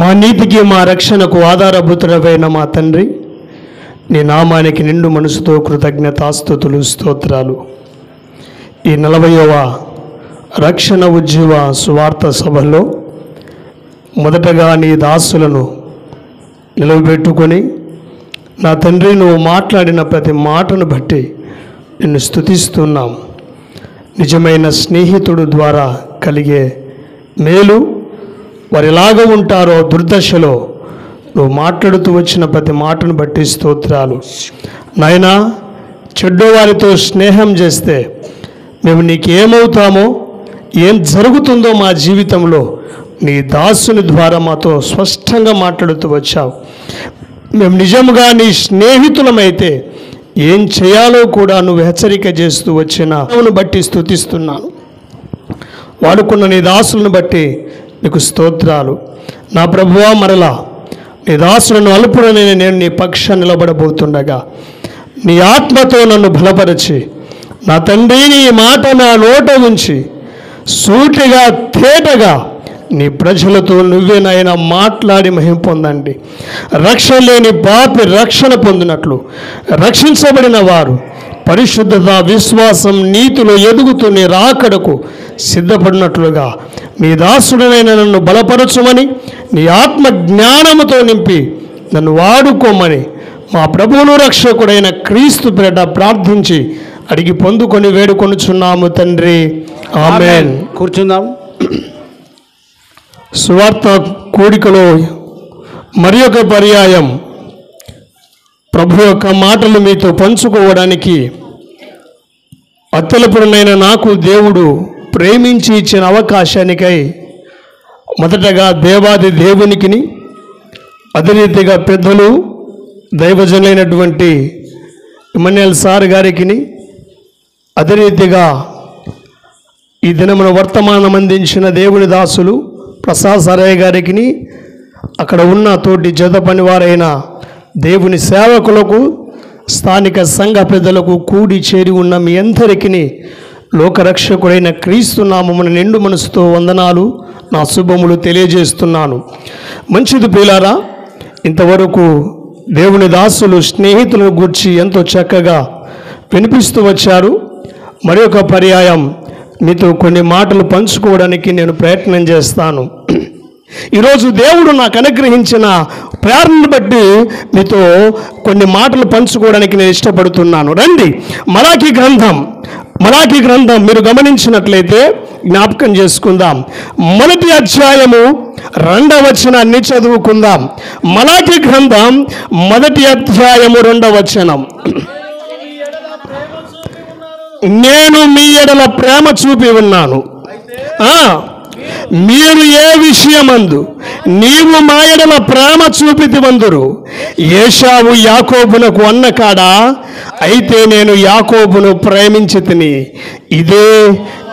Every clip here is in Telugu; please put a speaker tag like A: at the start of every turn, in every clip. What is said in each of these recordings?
A: మా నీతికి మా రక్షణకు ఆధారభూతుడవైన మా తండ్రి, నీ నామానికి నిండు మనసుతో కృతజ్ఞతాస్తుతులు స్తోత్రాలు. ఈ 40వ రక్షణ ఉజ్జీవ సువార్త సభలో మొదటగా నీ దాసులను నిలవబెట్టుకొని, నా తండ్రి నువ్వు మాట్లాడిన ప్రతి మాటను బట్టి నిన్ను స్తుతిస్తున్నాం. నిజమైన స్నేహితుడు ద్వారా కలిగే మేలు, వారు ఎలాగ ఉంటారో దుర్దశలో నువ్వు మాట్లాడుతూ వచ్చిన ప్రతి మాటను బట్టి స్తోత్రాలు. నాయనా, చెడ్డవారితో స్నేహం చేస్తే మేము నీకేమవుతామో, ఏం జరుగుతుందో మా జీవితంలో నీ దాసుని ద్వారా మాతో స్పష్టంగా మాట్లాడుతూ వచ్చావు. మేము నిజంగా నీ స్నేహితులమైతే ఏం చేయాలో కూడా నువ్వు హెచ్చరిక చేస్తూ వచ్చిన బట్టి స్తుతిస్తున్నాను. వాడుకున్న నీ దాసులను బట్టి నీకు స్తోత్రాలు. నా ప్రభువా, మరలా నీ దాసులను అల్పుడని నేను నీ పక్షాన నిలబడబోతుండగా నీ ఆత్మతో నన్ను బలపరిచి, నా తండ్రి నీ మాట నా నోట ఉంచి సూటిగా తేటగా నీ ప్రజలతో నువ్వేనైనా మాట్లాడి మహిమ పొందండి. రక్షణ లేని పాపి రక్షణ పొందినట్లు, రక్షించబడిన వారు పరిశుద్ధత, విశ్వాసం, నీతిలో ఎదుగుతూ నీ రాకడకు సిద్ధపడినట్లుగా నీ దాసుడనైన నన్ను బలపరచుమని, నీ ఆత్మ జ్ఞానముతో నింపి నన్ను వాడుకోమని మా ప్రభువును రక్షకుడైన క్రీస్తు పేరిట ప్రార్థించి అడిగి పొందుకొని వేడుకొనుచున్నాము తండ్రి, ఆమేన్.
B: కూర్చుందాం.
A: సువార్త కూడికలో మరి ఒక పర్యాయం ప్రభు యొక్క మాటలు మీతో పంచుకోవడానికి అత్యల్పుడనైన నాకు దేవుడు ప్రేమించి ఇచ్చిన అవకాశానికై మొదటగా దేవాది దేవునికిని, అదే రీతిగా పెద్దలు దైవజనులైనటువంటి ఇమ్మన్యుయల్ సార్ గారికిని, అదే రీతిగా ఈ దినమున వర్తమానం అందించిన దేవుని దాసులు ప్రసాద్ సారయ్య గారికి, అక్కడ ఉన్న తోటి జత పనివారైన దేవుని సేవకులకు, స్థానిక సంఘ పెద్దలకు, కూడి చేరి ఉన్న మీ అందరికీ లోకరక్షకుడైన క్రీస్తు నామమున నిండు మనసుతో వందనాలు, నా శుభములు తెలియజేస్తున్నాను. మంచిది ప్రియులారా, ఇంతవరకు దేవుని దాసులు స్నేహితులను గూర్చి ఎంతో చక్కగా వినిపిస్తూ వచ్చారు. మరి ఒక పర్యాయం మీతో కొన్ని మాటలు పంచుకోవడానికి నేను ప్రయత్నం చేస్తాను. ఈరోజు దేవుడు నాకు అనుగ్రహించిన ప్రేరణను బట్టి మీతో కొన్ని మాటలు పంచుకోవడానికి నేను ఇష్టపడుతున్నాను. రండి, మలాకీ గ్రంథం మీరు గమనించినట్లయితే జ్ఞాపకం చేసుకుందాం. మొదటి అధ్యాయము 2వ వచనాన్ని చదువుకుందాం. మలాకీ గ్రంథం 1వ అధ్యాయము 2వ వచనం. నేను మీ ఎడల ప్రేమ చూపి ఉన్నాను, మీరు ఏ విషయమందు నీవు మా ఎడల ప్రేమ చూపితివందురు. ఏశావు యాకోబునకు అన్న కాడా, అయితే నేను యాకోబును ప్రేమించితిని. ఇదే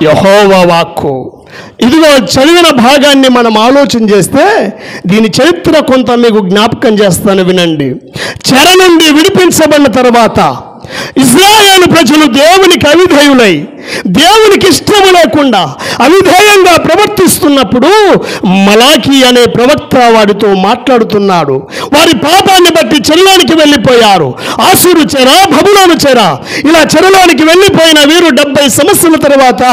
A: యెహోవా వాక్కు. ఇదిగో చదివిన భాగాన్ని మనం ఆలోచన చేస్తే దీని చరిత్ర కొంత మీకు జ్ఞాపకం చేస్తాను, వినండి. చెర నుండి విడిపించబడిన తర్వాత ఇశ్రాయేలు ప్రజలు దేవునికి అవిధేయులై, దేవునికి ఇష్టము లేకుండా అవిధేయంగా ప్రవర్తిస్తున్నప్పుడు మలాకీ అనే ప్రవక్త వాడితో మాట్లాడుతున్నాడు. వారి పాపాన్ని బట్టి చెరలోనికి వెళ్ళిపోయారు. ఆసూరు చెర, బబులోను చెర, ఇలా చెరలోనికి వెళ్ళిపోయిన వీరు 70 సంవత్సరాల తర్వాత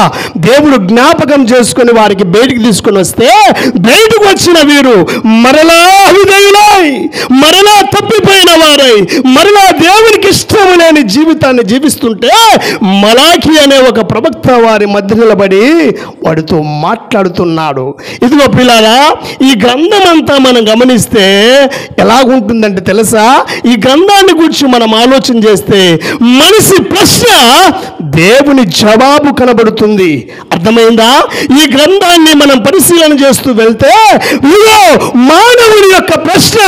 A: దేవుడు జ్ఞాపకం చేసుకుని వారికి బయటికి తీసుకుని వస్తే, బయటకు వచ్చిన వీరు మరలా అవిధేయులై, మరలా తప్పిపోయిన వారై, మరలా దేవునికి ఇష్టము లేని జీవితాన్ని జీవిస్తుంటే మలాకీ అనే ఒక ప్రవక్త వారి మధ్య నిలబడి వాడితో మాట్లాడుతున్నాడు. ఇదిగో పిల్లారా, ఈ గ్రంథం అంతా మనం గమనిస్తే ఎలాగుంటుందంటే తెలుసా? ఈ గ్రంథాన్ని గురించి మనం ఆలోచన చేస్తే మనిషి ప్రశ్న, దేవుని జవాబు కనబడుతుంది. అర్థమైందా? ఈ గ్రంథాన్ని మనం పరిశీలన చేస్తూ వెళ్తే ఇదిగో మానవుని యొక్క ప్రశ్న,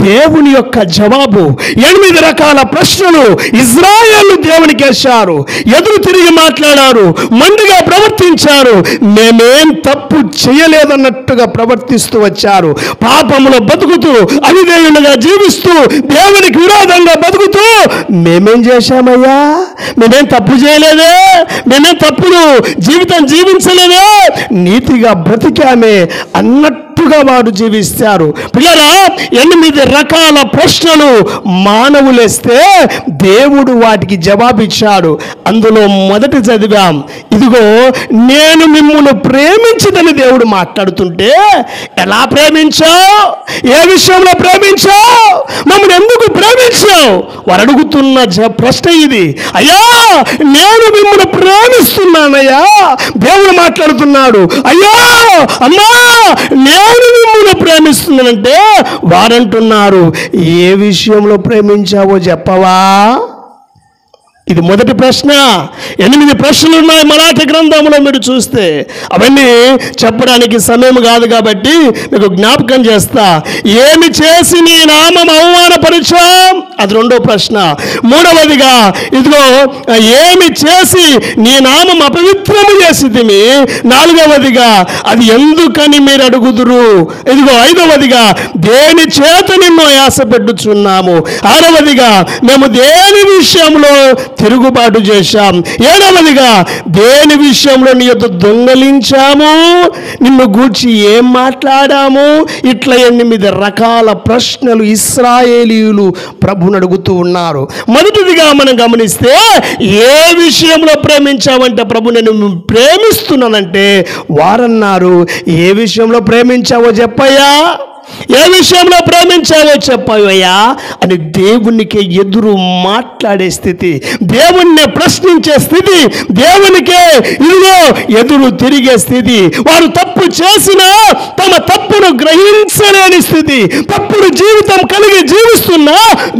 A: దేవుని యొక్క జవాబు. 8 రకాల ప్రశ్నలు ఇశ్రాయేలు దేవునికి వేశారు. ఎదురు తిరిగి మాట్లాడారు, మండుగా ప్రవర్తించారు, మేమేం తప్పు చేయలేదన్నట్టుగా ప్రవర్తిస్తూ వచ్చారు. పాపములో బతుకుతూ, అవిధేయులుగా జీవిస్తూ, దేవునికి విరోధంగా బతుకుతూ, మేమేం చేశామయ్యా, మేమేం తప్పు చేయలేదే, మేమేం తప్పుడు జీవితం జీవించలేదే, నీతిగా బ్రతికామే అన్నట్టు తప్పుగా వారు జీవిస్తారు. పిల్లరా, 8 రకాల ప్రశ్నలు మానవులేస్తే దేవుడు వాటికి జవాబిచ్చాడు. అందులో మొదటి చదివాం, ఇదిగో నేను మిమ్మును ప్రేమించదని దేవుడు మాట్లాడుతుంటే, ఎలా ప్రేమించావు, ఏ విషయంలో ప్రేమించావు, మమ్మల్ని ఎందుకు ప్రేమించావు వారు అడుగుతున్న ప్రశ్న ఇది. అయ్యా నేను మిమ్మల్ని ప్రేమిస్తున్నానయ్యా, దేవుడు మాట్లాడుతున్నాడు. అయ్యా అమ్మా నేను మిమ్మల్ని ప్రేమిస్తున్నానంటే వారంటున్నారు, ఏ విషయంలో ప్రేమించావో చెప్పవా? ఇది మొదటి ప్రశ్న. 8 ప్రశ్నలు ఉన్నాయి మలాకి గ్రంథంలో. మీరు చూస్తే అవన్నీ చెప్పడానికి సమయం కాదు కాబట్టి మీకు జ్ఞాపకం చేస్తా. ఏమి చేసి నీ నామం అవమానపరిచాం, అది రెండో ప్రశ్న. మూడవదిగా ఇదిగో ఏమి చేసి నీ నామం అపవిత్రము చేసితిమి. నాలుగవదిగా అది ఎందుకని మీరు అడుగుదురు. ఇదిగో ఐదవదిగా దేని చేత నిన్ను ఆశ పెట్టుచున్నాము. ఆరవదిగా మేము దేని విషయంలో తిరుగుబాటు చేశాం. ఏడవదిగా దేని విషయంలో నీ యొద్ద దొంగలించాము, నిన్ను గూర్చి ఏం మాట్లాడాము. ఇట్లా 8 రకాల ప్రశ్నలు ఇశ్రాయేలీయులు ప్రభుని అడుగుతూ ఉన్నారు. మొదటిదిగా మనం గమనిస్తే, ఏ విషయంలో ప్రేమించావంటే ప్రభు నేను ప్రేమిస్తున్నానంటే వారన్నారు, ఏ విషయంలో ప్రేమించావో చెప్పయ్యా, ఏ విషయంలో ప్రేమించావో చెప్పవయ్యా అని దేవునికి ఎదురు మాట్లాడే స్థితి, దేవుణ్ణి ప్రశ్నించే స్థితి, దేవునికే ఇదిగో ఎదురు తిరిగే స్థితి. వారు తప్పు చేసినా తమ తప్పును గ్రహించలేని స్థితి, తప్పుడు జీవితం కలిగి జీవిస్తున్నా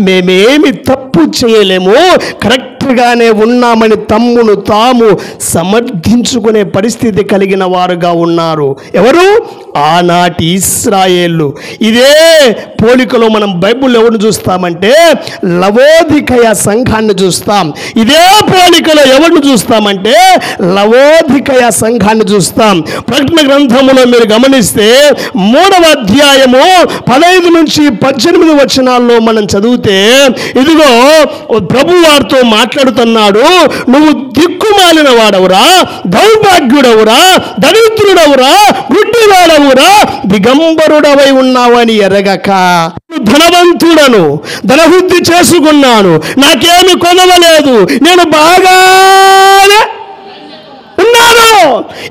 A: మేమేమి తప్పు చేయలేము, కరెక్ట్గానే ఉన్నామని తమ్మును తాము సమర్థించుకునే పరిస్థితి కలిగిన వారుగా ఉన్నారు. ఎవరు? ఆనాటి ఇశ్రాయేలు. ఇదే పోలికలో మనం బైబిల్లో ఎవరిని చూస్తామంటే లవోదికయ సంఘాన్ని చూస్తాం. ఇదే పోలికలో ఎవరిని చూస్తామంటే లవోదికయ సంఘాన్ని చూస్తాం. ప్రకటన గ్రంథములో మీరు గమనిస్తే 3వ అధ్యాయము 15 నుంచి 18 వచనాల్లో మనం చదివితే, ఇదిగో ప్రభు వారితో మాట్లాడుతున్నాడు, నువ్వు దిక్కుమాలిన వాడవురా, దౌర్భాగ్యుడవురా, దరిద్రుడవురా, గుడ్డివాడవురా, దిగంబరుడవై ఉన్నావని ఎరగక ధనవంతుడను, ధనవృద్ధి చేసుకున్నాను, నాకేమి కొనవలేదు, నేను బాగానే ఉన్నాను.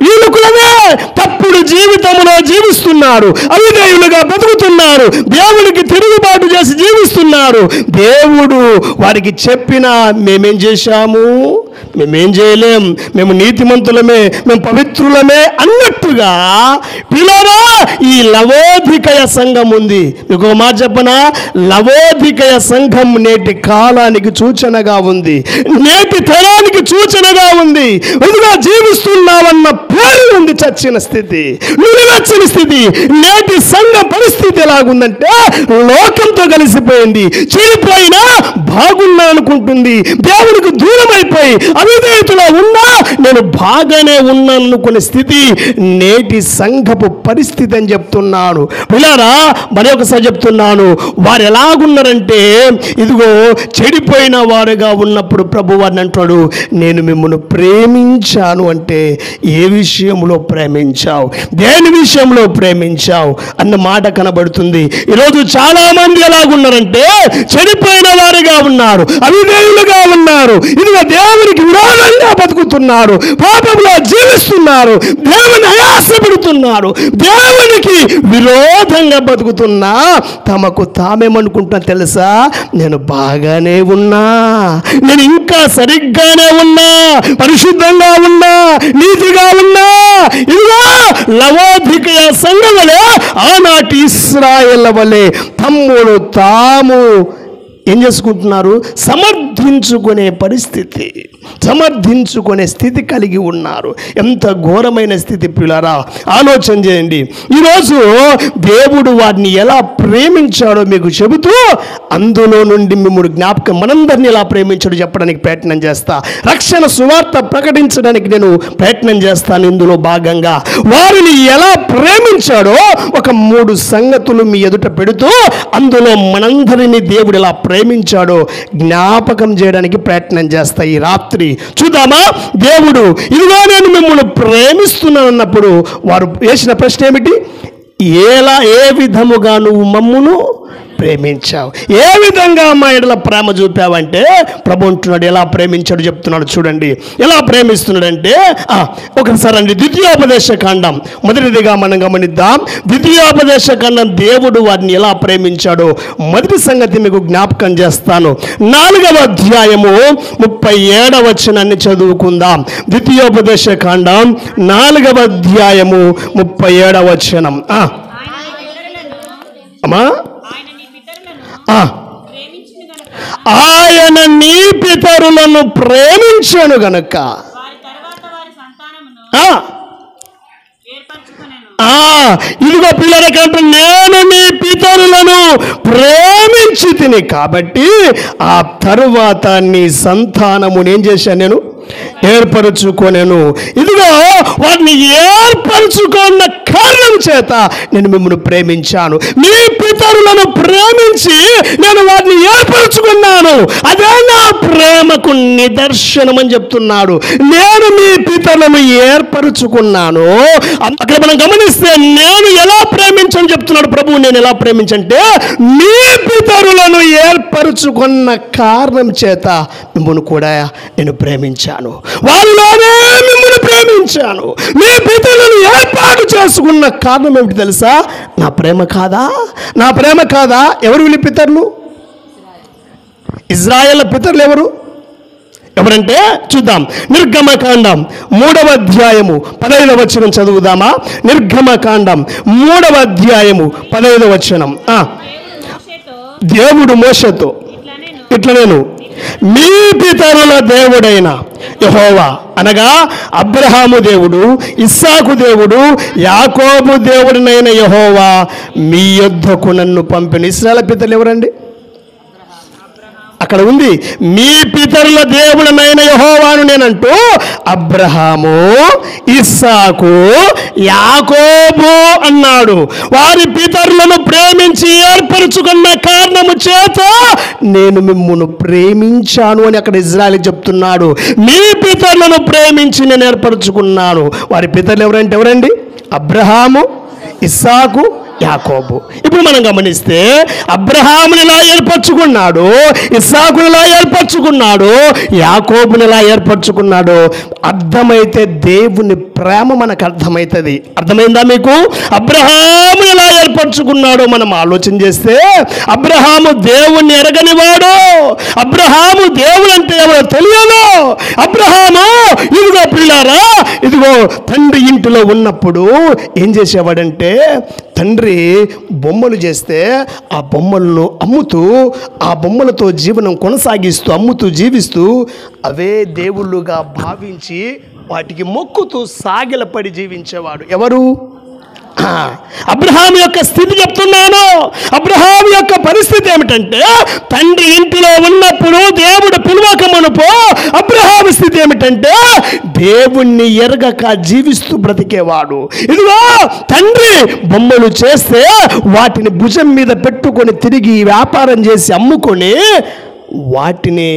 A: వీళ్ళు కూడా తప్పుడు జీవితంలో జీవిస్తున్నారు, అవిధేయులుగా బతుకుతున్నారు, దేవునికి తిరుగుబాటు చేసి జీవిస్తున్నారు. దేవుడు వారికి చెప్పినా మేమేం చేశాము, మేమేం చేయలేం, మేము నీతిమంతులమే, మేము పవిత్రులమే అన్నట్టుగా పిల్లరా ఈ లవోదికయ సంఘం ఉంది. మీకు ఒక మాట చెప్పనా, లవోదికయ సంఘం నేటి కాలానికి సూచనగా ఉంది, నేటి తరానికి సూచనగా ఉంది. ఇదిగో జీవిస్తున్నావన్న పేరు ఉంది చచ్చిన స్థితి, నిలవచ్చని స్థితి. నేటి సంఘ పరిస్థితి ఎలాగుందంటే లోకంతో కలిసిపోయింది, చెడిపోయినా బాగున్నా అనుకుంటుంది, దేవునికి దూరం అయిపోయి అవిధేయతలో ఉన్నా నేను బాగానే ఉన్నాను అనుకునే స్థితి నేటి సంఘపు పరిస్థితి అని చెప్తున్నాను. పిల్లారా, మరి ఒకసారి చెప్తున్నాను, వారు ఎలాగున్నారంటే ఇదిగో చెడిపోయిన వారుగా ఉన్నప్పుడు ప్రభు వారిని అంటాడు, నేను మిమ్మల్ని ప్రేమించాను అంటే ఏ విషయంలో ప్రేమించావు, దేని విషయంలో ప్రేమించావు అన్న మాట కనబడుతుంది. ఈరోజు చాలా మంది ఎలాగున్నారంటే చెడిపోయిన వారుగా ఉన్నారు, అవిధేయులుగా ఉన్నారు, ఇదిగో దేవునికి విరోధంగా బతుకుతున్నారు, పాపంలో జీవిస్తున్నారు, దేవుని ఆయాసపడుతున్నారు, దేవునికి విరోధంగా బతుకుతున్నా తమకు తామేమనుకుంటున్నా తెలుసా, నేను బాగానే ఉన్నా, నేను ఇంకా సరిగ్గానే ఉన్నా, పరిశుద్ధంగా ఉన్నా, నీతిగా ఉన్నా. ఇదిగో లవోదికయ సంఘం వలె ఆనాటి ఇశ్రాయేల్ వలె తమ్ముడు తాము ఏం చేసుకుంటున్నారు, సమర్థించుకునే పరిస్థితి, సమర్థించుకునే స్థితి కలిగి ఉన్నారు. ఎంత ఘోరమైన స్థితి పిల్లరా, ఆలోచన చేయండి. ఈరోజు దేవుడు వారిని ఎలా ప్రేమించాడో మీకు చెబుతూ అందులో నుండి మిమ్మల్ని జ్ఞాపకం మనందరినీ ఎలా ప్రేమించాడో చెప్పడానికి ప్రయత్నం చేస్తా. రక్షణ సువార్త ప్రకటించడానికి నేను ప్రయత్నం చేస్తాను. ఇందులో భాగంగా వారిని ఎలా ప్రేమించాడో ఒక 3 సంగతులు మీ ఎదుట పెడుతూ అందులో మనందరినీ దేవుడు ఎలా ప్రేమించాడో జ్ఞాపకం చేయడానికి ప్రయత్నం చేస్తా ఈ రాత్రి. చూద్దామా? దేవుడు ఇదిగో నేను మిమ్మల్ని ప్రేమిస్తున్నాను అన్నప్పుడు వారు వేసిన ప్రశ్న ఏమిటి? ఏ విధముగా నువ్వు మమ్మును ప్రేమించావు, ఏ విధంగా మా ఎడల ప్రేమ చూపావంటే ప్రభు అంటున్నాడు. ఎలా ప్రేమించాడు చెప్తున్నాడు చూడండి. ఎలా ప్రేమిస్తున్నాడంటే ఒకసారి అండి ద్వితీయోపదేశ కాండం మొదటిదిగా మనం గమనిద్దాం. ద్వితీయోపదేశ కాండం దేవుడు వారిని ఎలా ప్రేమించాడో మొదటి సంగతి మీకు జ్ఞాపకం చేస్తాను. 4వ అధ్యాయము 37వ వచనాన్ని చదువుకుందాం. ద్వితీయోపదేశ కాండం 4వ అధ్యాయము 37వ వచనం. అమ్మా, ఆయన నీ పితరులను ప్రేమించను గనుక ఇదిగో పిల్లలకంటే నేను నీ పితరులను ప్రేమించి తిని కాబట్టి ఆ తరువాత నీ సంతానమును ఏం చేశాను నేను ఏర్పరచుకోనేను. ఇదిగో వారిని ఏర్పరచుకున్న కారణం చేత నేను మిమ్మల్ని ప్రేమించాను. మీ పితరులను ప్రేమించి నేను వారిని ఏర్పరచుకున్నాను. అదే నా ప్రేమకు నిదర్శనం అని చెప్తున్నాడు. నేను మీ పితరులను ఏర్పరచుకున్నాను. అక్కడ మనం గమనిస్తే నేను ఎలా ప్రేమించని చెప్తున్నాడు ప్రభువు. నేను ఎలా ప్రేమించంటే మీ పితరులను ఏర్పరచుకున్న కారణం చేత మిమ్మల్ని కూడా నేను ప్రేమించాను. వాళ్ళలోనే మిమ్మల్ని ప్రేమించాను. మీ పితరులను ఏర్పాటు చేసుకున్న కారణం ఏమిటి తెలుసా? నా ప్రేమ కాదా? నా ప్రేమ కాదా? ఎవరు వీళ్ళ పితరులు? ఇజ్రాయేల్ పితరులు ఎవరంటే చూద్దాం. నిర్గమకాండం 3వ అధ్యాయము 15వ వచనం చదువుదామా? నిర్గమకాండం 3వ అధ్యాయము 15వ వచనం. దేవుడు మోషేతో ఇట్లా నేను మీ పితరుల దేవుడైన యెహోవా అనగా అబ్రహాము దేవుడు, ఇస్సాకు దేవుడు, యాకోబు దేవుడినైన యెహోవా మీ యొద్దకు నన్ను పంపిన. ఇశ్రాయేలు పితరులు ఎవరండి? అక్కడ ఉంది మీ పితరుల దేవుడనైన యెహోవాను నేనంటూ అబ్రహాము, ఇస్సాకు, యాకోబు అన్నాడు. వారి పితరులను ప్రేమించి ఏర్పరచుకున్న కారణము చేత నేను మిమ్మును ప్రేమించాను అని అక్కడ ఇజ్రాయేలు చెప్తున్నాడు. మీ పితరులను ప్రేమించి నేను ఏర్పరచుకున్నాను. వారి పితరులు ఎవరండి? అబ్రహాము, ఇస్సాకు, యాకోబు. ఇప్పుడు మనం గమనిస్తే అబ్రహాముని ఎలా ఏర్పరచుకున్నాడు, ఇస్సాకుని ఎలా ఏర్పరచుకున్నాడు, యాకోబుని ఎలా ఏర్పరచుకున్నాడు అర్థమైతే దేవుని ప్రేమ మనకు అర్థమవుతుంది. అర్థమైందా మీకు? అబ్రహాముని ఎలా ఏర్పరచుకున్నాడో మనం ఆలోచన చేస్తే అబ్రహాము దేవుణ్ణి ఎరగనివాడు. అబ్రహాము దేవుడు అంటే ఎవరో తెలియదు. అబ్రహాము ఇదిగో పిల్లారా, ఇదిగో తండ్రి ఇంటిలో ఉన్నప్పుడు ఏం చేసేవాడంటే తండ్రి బొమ్మలు చేస్తే ఆ బొమ్మలను అమ్ముతూ ఆ బొమ్మలతో జీవనం కొనసాగిస్తూ అమ్ముతూ జీవిస్తూ అవే దేవుళ్ళుగా భావించి వాటికి మొక్కుతూ సాగిలపడి జీవించేవాడు. ఎవరు? అబ్రహాము యొక్క స్థితి చెప్తున్నాను. అబ్రహాము యొక్క పరిస్థితి ఏమిటంటే తండ్రి ఇంటిలో ఉన్నప్పుడు దేవుడు పిలువక మునుపు అబ్రహాము స్థితి ఏమిటంటే దేవుణ్ణి ఎరగక జీవిస్తూ బ్రతికేవాడు. ఇదిగో తండ్రి బొమ్మలు చేస్తే వాటిని భుజం మీద పెట్టుకొని తిరిగి వ్యాపారం చేసి అమ్ముకొని వాటిని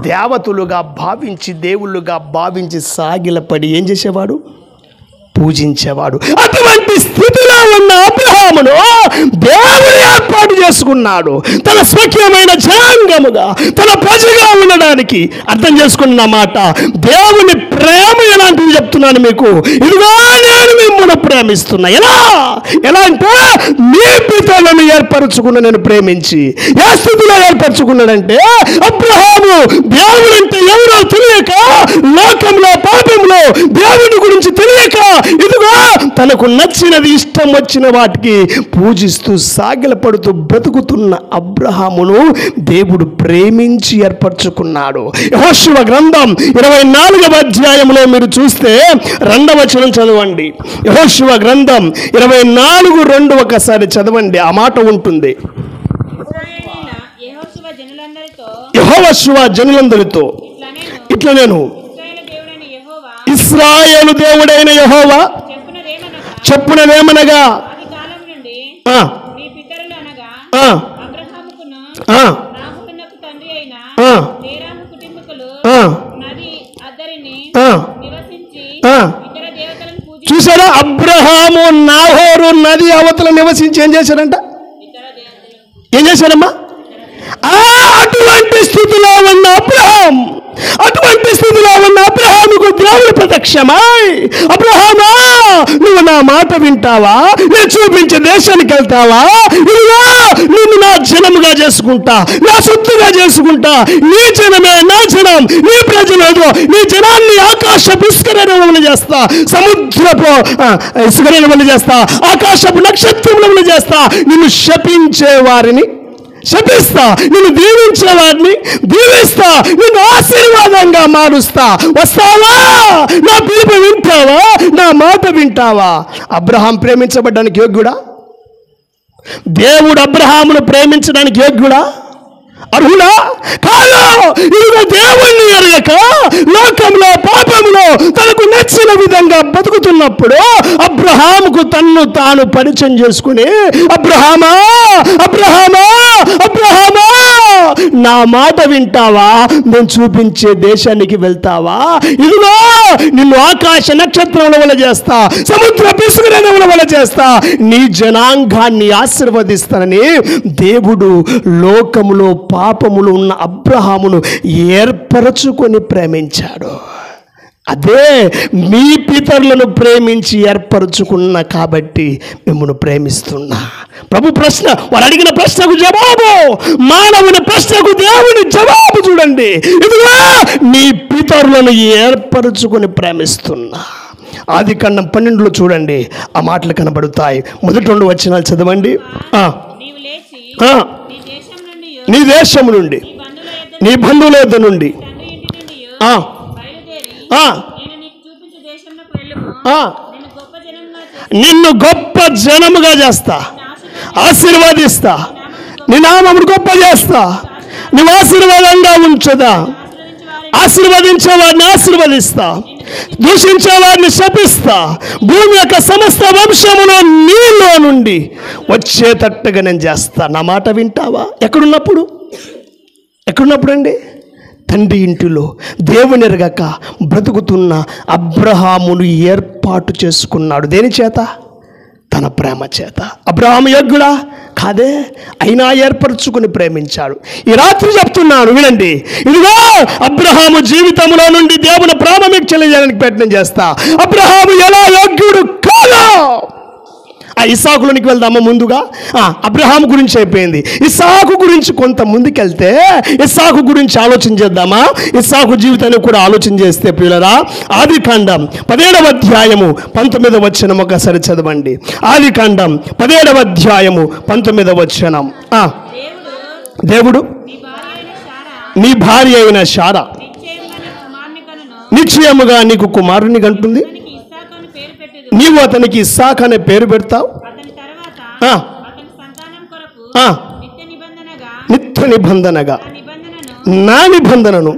A: దేవతలుగా భావించి దేవుళ్ళుగా భావించి సాగిలపడి ఏం చేసేవాడు? పూజించేవాడు. అటువంటి స్థితిలో ఉన్న అబ్రహామును దేవుడు ఏర్పాటు చేసుకున్నాడు తన స్వకీయమైన జనాంగముగా, తన ప్రజగా ఉండడానికి. అర్థం చేసుకున్న మాట దేవుని ప్రేమ ఎలాంటిది చెప్తున్నాను మీకు. ఇదిగో నేను మిమ్మల్ని ప్రేమిస్తున్నా. ఎలా అంటే మీ పితరులను ఏర్పరచుకున్న నేను ప్రేమించి. ఏ స్థితిలో ఏర్పరచుకున్నాడంటే అబ్రహాము దేవుడంటే ఎవరో తెలియక, లోకంలో పాపంలో దేవుడి గురించి తెలియక ఇదిగో తనకు నచ్చినది ఇష్టం వచ్చిన వాటికి పూజిస్తూ సాగిలపడుతూ బ్రతుకుతున్న అబ్రహామును దేవుడు ప్రేమించి ఏర్పరచుకున్నాడు. యెహోషువ గ్రంథం 24వ అధ్యాయంలో మీరు చూస్తే 2వ వచనం చదవండి. యెహోషువ గ్రంథం 24:2 ఒకసారి చదవండి. ఆ మాట ఉంటుంది. యెహోషువ జనులందరితో ఇట్లా నేను ఇశ్రాయేలు దేవుడైన యెహోవా చెప్పునదేమనగా చూసారా? అబ్రహాము నాహోరు వారు నది అవతల నివసించి ఏం చేశారంట? ఏం చేశారమ్మా? అటువంటి స్థితిలో ఉన్న అబ్రహాముకు దేవుడు ప్రత్యక్షమై, అబ్రహామా, నువ్వు నా మాట వింటావా? నేను చూపించే దేశానికి వెళ్తావా? ఇదిగో నిన్ను నా జనముగా చేసుకుంటా, నా సొత్తుగా చేసుకుంటా. నీ జనమే నా జనం, నీ ప్రజలు. నీ జనాన్ని ఆకాశపు ఇసుకరేణువులు చేస్తా, సముద్రపు ఇసుకరేణువులు చేస్తా, ఆకాశపు నక్షత్రములు చేస్తా. నిన్ను శపించే వారిని శపిస్తా, నిన్ను దీవించే వారిని దీవిస్తా, నిన్ను ఆశీర్వాదంగా మారుస్తా. వస్తావా? నా పిలుపు వింటావా? నా మాట వింటావా? అబ్రహాం ప్రేమించబడ్డానికి యోగ్యుడా? దేవుడు అబ్రహామును ప్రేమించడానికి యోగ్యుడా? అర్హుడా? కాదు. ఇదిగో దేవుణ్ణి ఎరగక లోకంలో పాపంలో తనకు నచ్చిన విధంగా బతుకుతున్నప్పుడు అబ్రహాముకు తన్ను తాను పరిచయం చేసుకుని, అబ్రహామా, అబ్రహామా, అబ్రహామా, నా మాట వింటావా? నేను చూపించే దేశానికి వెళ్తావా? ఇదిగో నిన్ను ఆకాశ నక్షత్రముల వల్ల చేస్తా, సముద్ర పిసుగుల వల్ల చేస్తా, నీ జనాంగాన్ని ఆశీర్వదిస్తానని దేవుడు లోకములో పాపములు ఉన్న అబ్రహామును ఏర్పరచుకొని ప్రేమించాడు. అదే మీ పితరులను ప్రేమించి ఏర్పరచుకున్నా కాబట్టి మిమ్మల్ని ప్రేమిస్తున్నా. ప్రభు ప్రశ్న, వారు అడిగిన ప్రశ్నకు జవాబు, మానవుని ప్రశ్నకు దేవుని జవాబు చూడండి. ఇదిగో నీ పితరులను ఏర్పరచుకొని ప్రేమిస్తున్నా. ఆదికాండం 12లో చూడండి, ఆ మాటలు కనబడతాయి. మొదటి 2 వచనాలు చదవండి. నీ దేశం నుండి, నీ బంధువుల యొద్ద నుండి, నిన్ను గొప్ప జనముగా చేస్తా, ఆశీర్వదిస్తా, నీ నామమును గొప్ప చేస్తా, నువ్వు ఆశీర్వాదంగా ఉంచుదా, ఆశీర్వదించే వారిని ఆశీర్వదిస్తా, దూషించే వారిని శపిస్తా. భూమి యొక్క సమస్త వంశములో నీలో నుండి వచ్చేటట్టుగా నేను చేస్తా. నా మాట వింటావా? ఎక్కడున్నప్పుడు అండి? తండ్రి ఇంటిలో దేవుని ఎరగక బ్రతుకుతున్న అబ్రహామును ఏర్పాటు చేసుకున్నాడు. దేని చేత? తన ప్రేమ చేత. అబ్రహాము యోగ్యుడా? కాదే, అయినా ఏర్పరచుకుని ప్రేమించాడు. ఈ రాత్రి చెప్తున్నాను వినండి. ఇదిగో అబ్రహాము జీవితంలో నుండి దేవుని ప్రేమ మీకు తెలియజేయడానికి ప్రయత్నం చేస్తా. అబ్రహాము ఎలా యోగ్యుడు కాదో. ఇస్సాకులోనికి వెళ్దామా? ముందుగా అబ్రహాము గురించి అయిపోయింది. ఇస్సాకు గురించి కొంత ముందుకెళ్తే ఇస్సాకు గురించి ఆలోచన చేద్దామా? ఇస్సాకు జీవితాన్ని కూడా ఆలోచన చేస్తే ప్రియులరా, ఆదికాండం 17వ అధ్యాయము 19వ వచనం ఒకసారి చదవండి. ఆదికాండం 17వ అధ్యాయము 19వ వచనం. దేవుడు నీ భార్య అయిన శారా నిశ్చయముగా నీకు కుమారుని కంటుంది, నీవు అతనికి ఇస్సాకు అనే పేరు పెడతావు. నిత్య నిబంధనగా నా నిబంధనను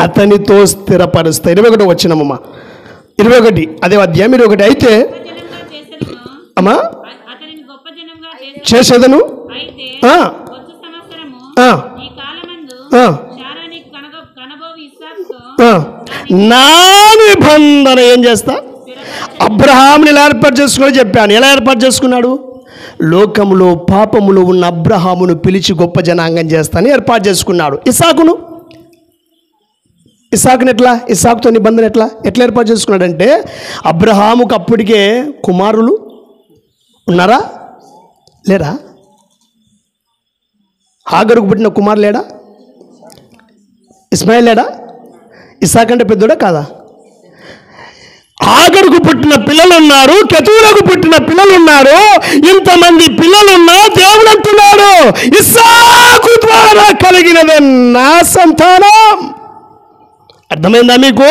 A: అతనితో స్థిరపరుస్తా. 21 వచనమమ్మా, 21 అదే అధ్యాయం 21. అయితే అమ్మా చేసేదను నా నిబంధన ఏం చేస్తా? అబ్రహాముని ఎలా ఏర్పాటు చేసుకున్నాడో చెప్పాను. ఎలా ఏర్పాటు చేసుకున్నాడు? లోకములో పాపములో ఉన్న అబ్రహామును పిలిచి గొప్ప జనాంగం చేస్తానని ఏర్పాటు చేసుకున్నాడు. ఇస్సాకును ఎట్లా? ఇస్సాకుతో నిబంధన ఎట్లా ఏర్పాటు చేసుకున్నాడంటే, అబ్రహాముకు అప్పటికే కుమారులు ఉన్నారా లేరా? హాగరుకు పుట్టిన కుమారు లేడా? ఇస్మాయిల్ లేడా? ఇస్సాకు అంటే పెద్దోడా కాదా? హాగరుకు పుట్టిన పిల్లలు ఉన్నారు, కెతూరకు పుట్టిన పిల్లలు ఉన్నారు. ఇంతమంది పిల్లలున్నా దేవుడు అంటున్నాడు, ఇస్సాకు ద్వారా కలిగినదే నా సంతానం. అర్థమైందా మీకు?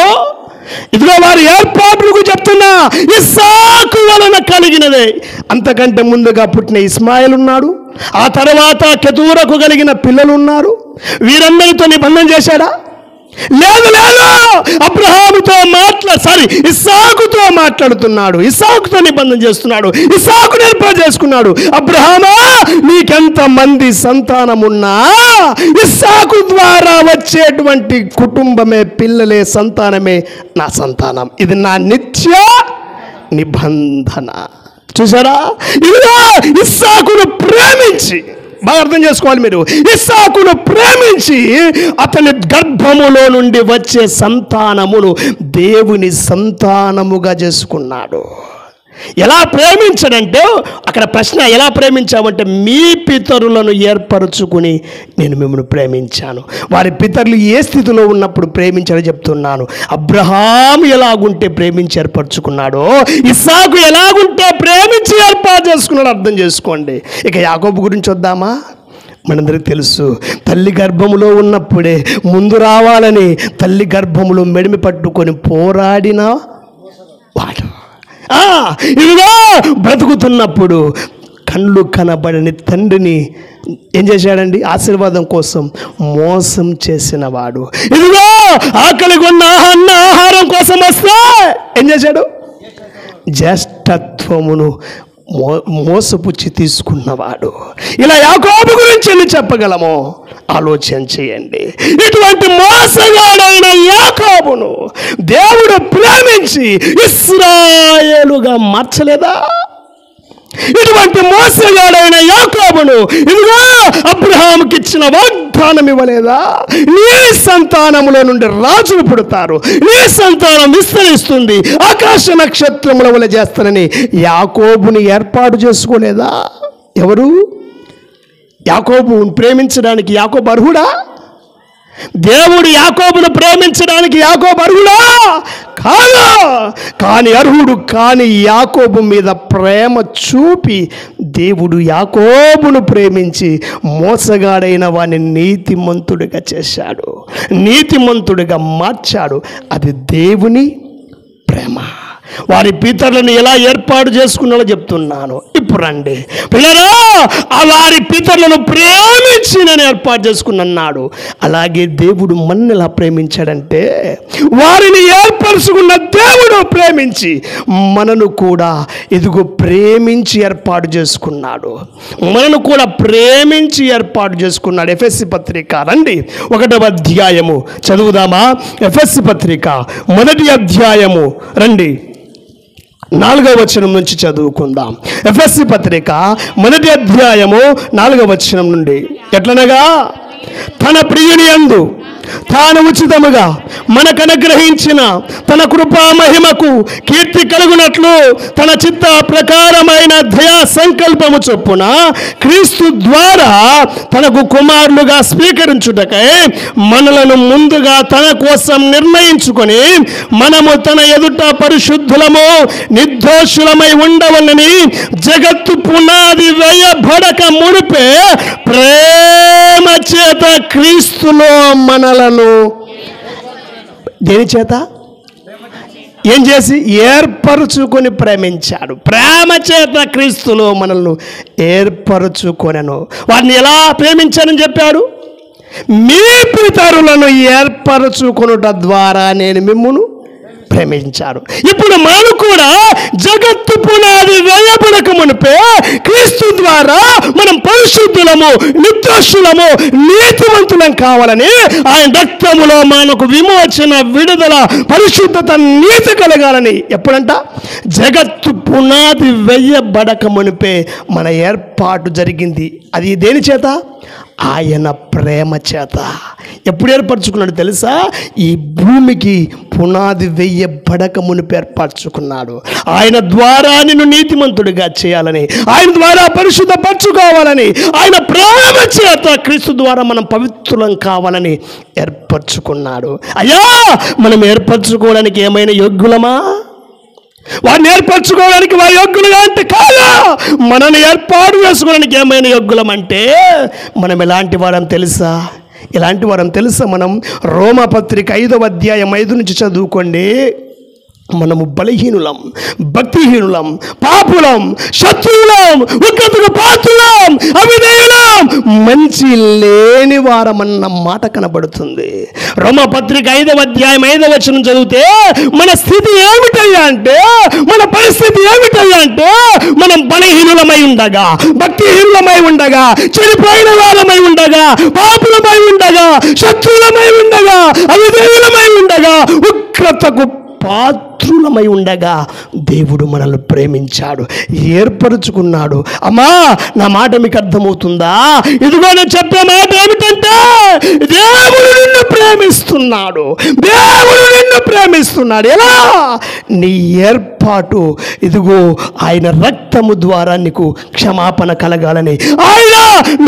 A: ఇదిగో వారి ఏర్పాట్లకు చెప్తున్నా, ఇస్సాకు వలన కలిగినదే. అంతకంటే ముందుగా పుట్టిన ఇస్మాయిల్ ఉన్నాడు, ఆ తర్వాత కెతూరకు కలిగిన పిల్లలు ఉన్నారు. వీరందరితో నిబంధన చేశాడా? లేదు. అబ్రహాముతో ఇస్సాకుతో మాట్లాడుతున్నాడు, ఇస్సాకుతో నిబంధన చేస్తున్నాడు, ఇస్సాకును ఏర్పాటు చేసుకున్నాడు. అబ్రహామా, నీకెంత మంది సంతానమున్నా ఇస్సాకు ద్వారా వచ్చేటువంటి కుటుంబమే, పిల్లలే, సంతానమే నా సంతానం. ఇది నా నిత్య నిబంధన. చూసారా? ఇదిగో ఇస్సాకును ప్రేమించి, బాగా అర్థం చేసుకోవాలి మీరు, ఇస్సాకును ప్రేమించి అతని గర్భములో నుండి వచ్చే సంతానమును దేవుని సంతానముగా చేసుకున్నాడు. ఎలా ప్రేమించాడంటే, అక్కడ ప్రశ్న ఎలా ప్రేమించామంటే, మీ పితరులను ఏర్పరచుకుని నేను మిమ్మల్ని ప్రేమించాను. వారి పితరులు ఏ స్థితిలో ఉన్నప్పుడు ప్రేమించాడో చెప్తున్నాను. అబ్రహాము ఎలాగుంటే ప్రేమించి ఏర్పరచుకున్నాడో, ఇస్సాకు ఎలాగుంటే ప్రేమించి ఏర్పాటు చేసుకున్నాడో అర్థం చేసుకోండి. ఇక యాకోబు గురించి వద్దామా? మనందరికీ తెలుసు, తల్లి గర్భములో ఉన్నప్పుడే ముందు రావాలని తల్లి గర్భములో మెడిమి పట్టుకొని పోరాడిన వాడు. ఇదిగో బ్రతుకుతున్నప్పుడు కళ్ళు కనబడని తండ్రిని ఏం చేశాడండి? ఆశీర్వాదం కోసం మోసం చేసిన వాడు. ఇదిగో ఆకలిగా ఉన్న ఆహారం కోసం వస్తే ఏం చేశాడు? జ్యేష్ఠత్వమును మోసపుచ్చి తీసుకున్నవాడు. ఇలా యాకోబు గురించి ఎన్ని చెప్పగలమో ఆలోచన చేయండి. ఇటువంటి మోసగాడైన యాకోబును దేవుడు ప్రేమించి ఇశ్రాయేలుగా మార్చలేదా? ఇటువంటి మోసగాడైన యాకోబును ఇదిగో అబ్రహాముకి ఇచ్చిన వాగ్దానం ఇవ్వలేదా? నీ సంతానములో నుండి రాజులు పుడతారు, నీ సంతానం విస్తరిస్తుంది, ఆకాశ నక్షత్రముల వలె చేస్తానని యాకోబుని ఏర్పాటు చేసుకోలేదా? ఎవరు? యాకోబును ప్రేమించడానికి యాకోబు అర్హుడా? దేవుడు యాకోబును ప్రేమించడానికి యాకోబు అర్హుడా? కాదు. కానీ అర్హుడు కాని యాకోబు మీద ప్రేమ చూపి దేవుడు యాకోబును ప్రేమించి మోసగాడైన వాడిని నీతిమంతుడిగా చేశాడు, నీతిమంతుడిగా మార్చాడు. అది దేవుని ప్రేమ. వారి పితరులను ఎలా ఏర్పాటు చేసుకున్నాడో చెప్తున్నాను. ఇప్పుడు రండి పిల్లరా, వారి పితరులను ప్రేమించి నేను ఏర్పాటు చేసుకున్నాడు. అలాగే దేవుడు మనల్ని ఎలా ప్రేమించాడంటే, వారిని ఏర్పరచుకున్న దేవుడు ప్రేమించి మనను కూడా ఇదిగో ప్రేమించి ఏర్పాటు చేసుకున్నాడు. మనను కూడా ప్రేమించి ఏర్పాటు చేసుకున్నాడు. ఎఫెసీ పత్రిక రండి 1వ అధ్యాయము చదువుదామా? ఎఫెసీ పత్రిక 1వ అధ్యాయము రండి 4వ వచనం నుంచి చదువుకుందాం. ఎఫెసీ పత్రిక 1వ అధ్యాయము 4వ వచనం నుండి. ఎట్లనగా, తన ప్రియుని యందు తాను ఉచితముగా మనకు అనుగ్రహించిన తన కృపా మహిమకు కీర్తి కలుగునట్లు తన చిత్త ప్రకారమైన దయా సంకల్పము చొప్పున క్రీస్తు ద్వారా తనకు కుమారులుగా స్వీకరించుటకై మనలను ముందుగా తన కోసం నిర్ణయించుకొని మనము తన ఎదుట పరిశుద్ధులము నిర్దోషులమై ఉండవలని జగత్తు పునాది వేయబడక మునిపే ప్రేమ చేత క్రీస్తులో మనలను దేని చేత ఏం చేసి ఏర్పరచుకొని ప్రేమించాడు. ప్రేమ చేత క్రీస్తులో మనల్ని ఏర్పరచుకొనెను. వారిని ఎలా ప్రేమించానని చెప్పాడు? మీ పితరులను ఏర్పరచుకొనుట ద్వారా నేను మిమ్మును ప్రేమించాడు. ఇప్పుడు మనం కూడా జగత్తు పునాది వేయబడక మునిపే క్రీస్తు ద్వారా మనం పరిశుద్ధులము, నిర్దోషులము, నీతివంతులం కావాలని ఆయన రక్తములో మనకు విమోచన, విడుదల, పరిశుద్ధత, నీతి కలగాలని ఎప్పుడంట? జగత్తు పునాది వేయబడక మునిపే మన ఏర్పాటు జరిగింది. అది దేని చేత? ఆయన ప్రేమ చేత. ఎప్పుడు ఏర్పరచుకున్నాడు తెలుసా? ఈ భూమికి పునాది వేయబడక మునిపి ఏర్పరచుకున్నాడు. ఆయన ద్వారా నిన్ను నీతిమంతుడిగా చేయాలని, ఆయన ద్వారా పరిశుద్ధపరచుకోవాలని, ఆయన ప్రేమ చేత క్రీస్తు ద్వారా మనం పవిత్రులం కావాలని ఏర్పరచుకున్నాడు. అయ్యా, మనం ఏర్పరచుకోవడానికి ఏమైనా యోగ్యులమా? వారిని ఏర్పరచుకోవడానికి వారి యోగ్యులుగా అంటే కాదా? మనల్ని ఏర్పాటు చేసుకోవడానికి ఏమైనా యోగ్యులమంటే మనం ఎలాంటి వారం తెలుసా? ఎలాంటి వారం తెలుసా? మనం రోమపత్రిక 5వ అధ్యాయం 5 నుంచి చదువుకోండి. మనము బలహీనులం, భక్తిహీనులం, పాపులం, శత్రువులం, ఉగ్రతకు పాత్రులం, అవిధేయులం, మంచి లేని వారమన్న మాట కనబడుతుంది. రోమపత్రిక 5వ అధ్యాయం 5వ వచనం చదివితే మన స్థితి ఏమిటయ్యా అంటే, మన పరిస్థితి ఏమిటయ్యా అంటే, మనం బలహీనులమై ఉండగా, భక్తిహీనులమై ఉండగా, చెడిపోయిన వారమై ఉండగా, పాపులమై ఉండగా, శత్రువులమై ఉండగా, అవిధేయులమై ఉండగా, ఉగ్రతకు పాత్ర శత్రులమై ఉండగా దేవుడు మనల్ని ప్రేమించాడు, ఏర్పరచుకున్నాడు. అమ్మా, నా మాట మీకు అర్థమవుతుందా? ఇదిగో నేను చెప్పే మాట ఏమిటంటే, దేవుడు నిన్ను ప్రేమిస్తున్నాడు. దేవుడు నిన్ను ప్రేమిస్తున్నాడు. ఎలా? నీ ఏర్పాటు ఇదిగో ఆయన రక్తము ద్వారా నీకు క్షమాపణ కలగాలని, ఆయన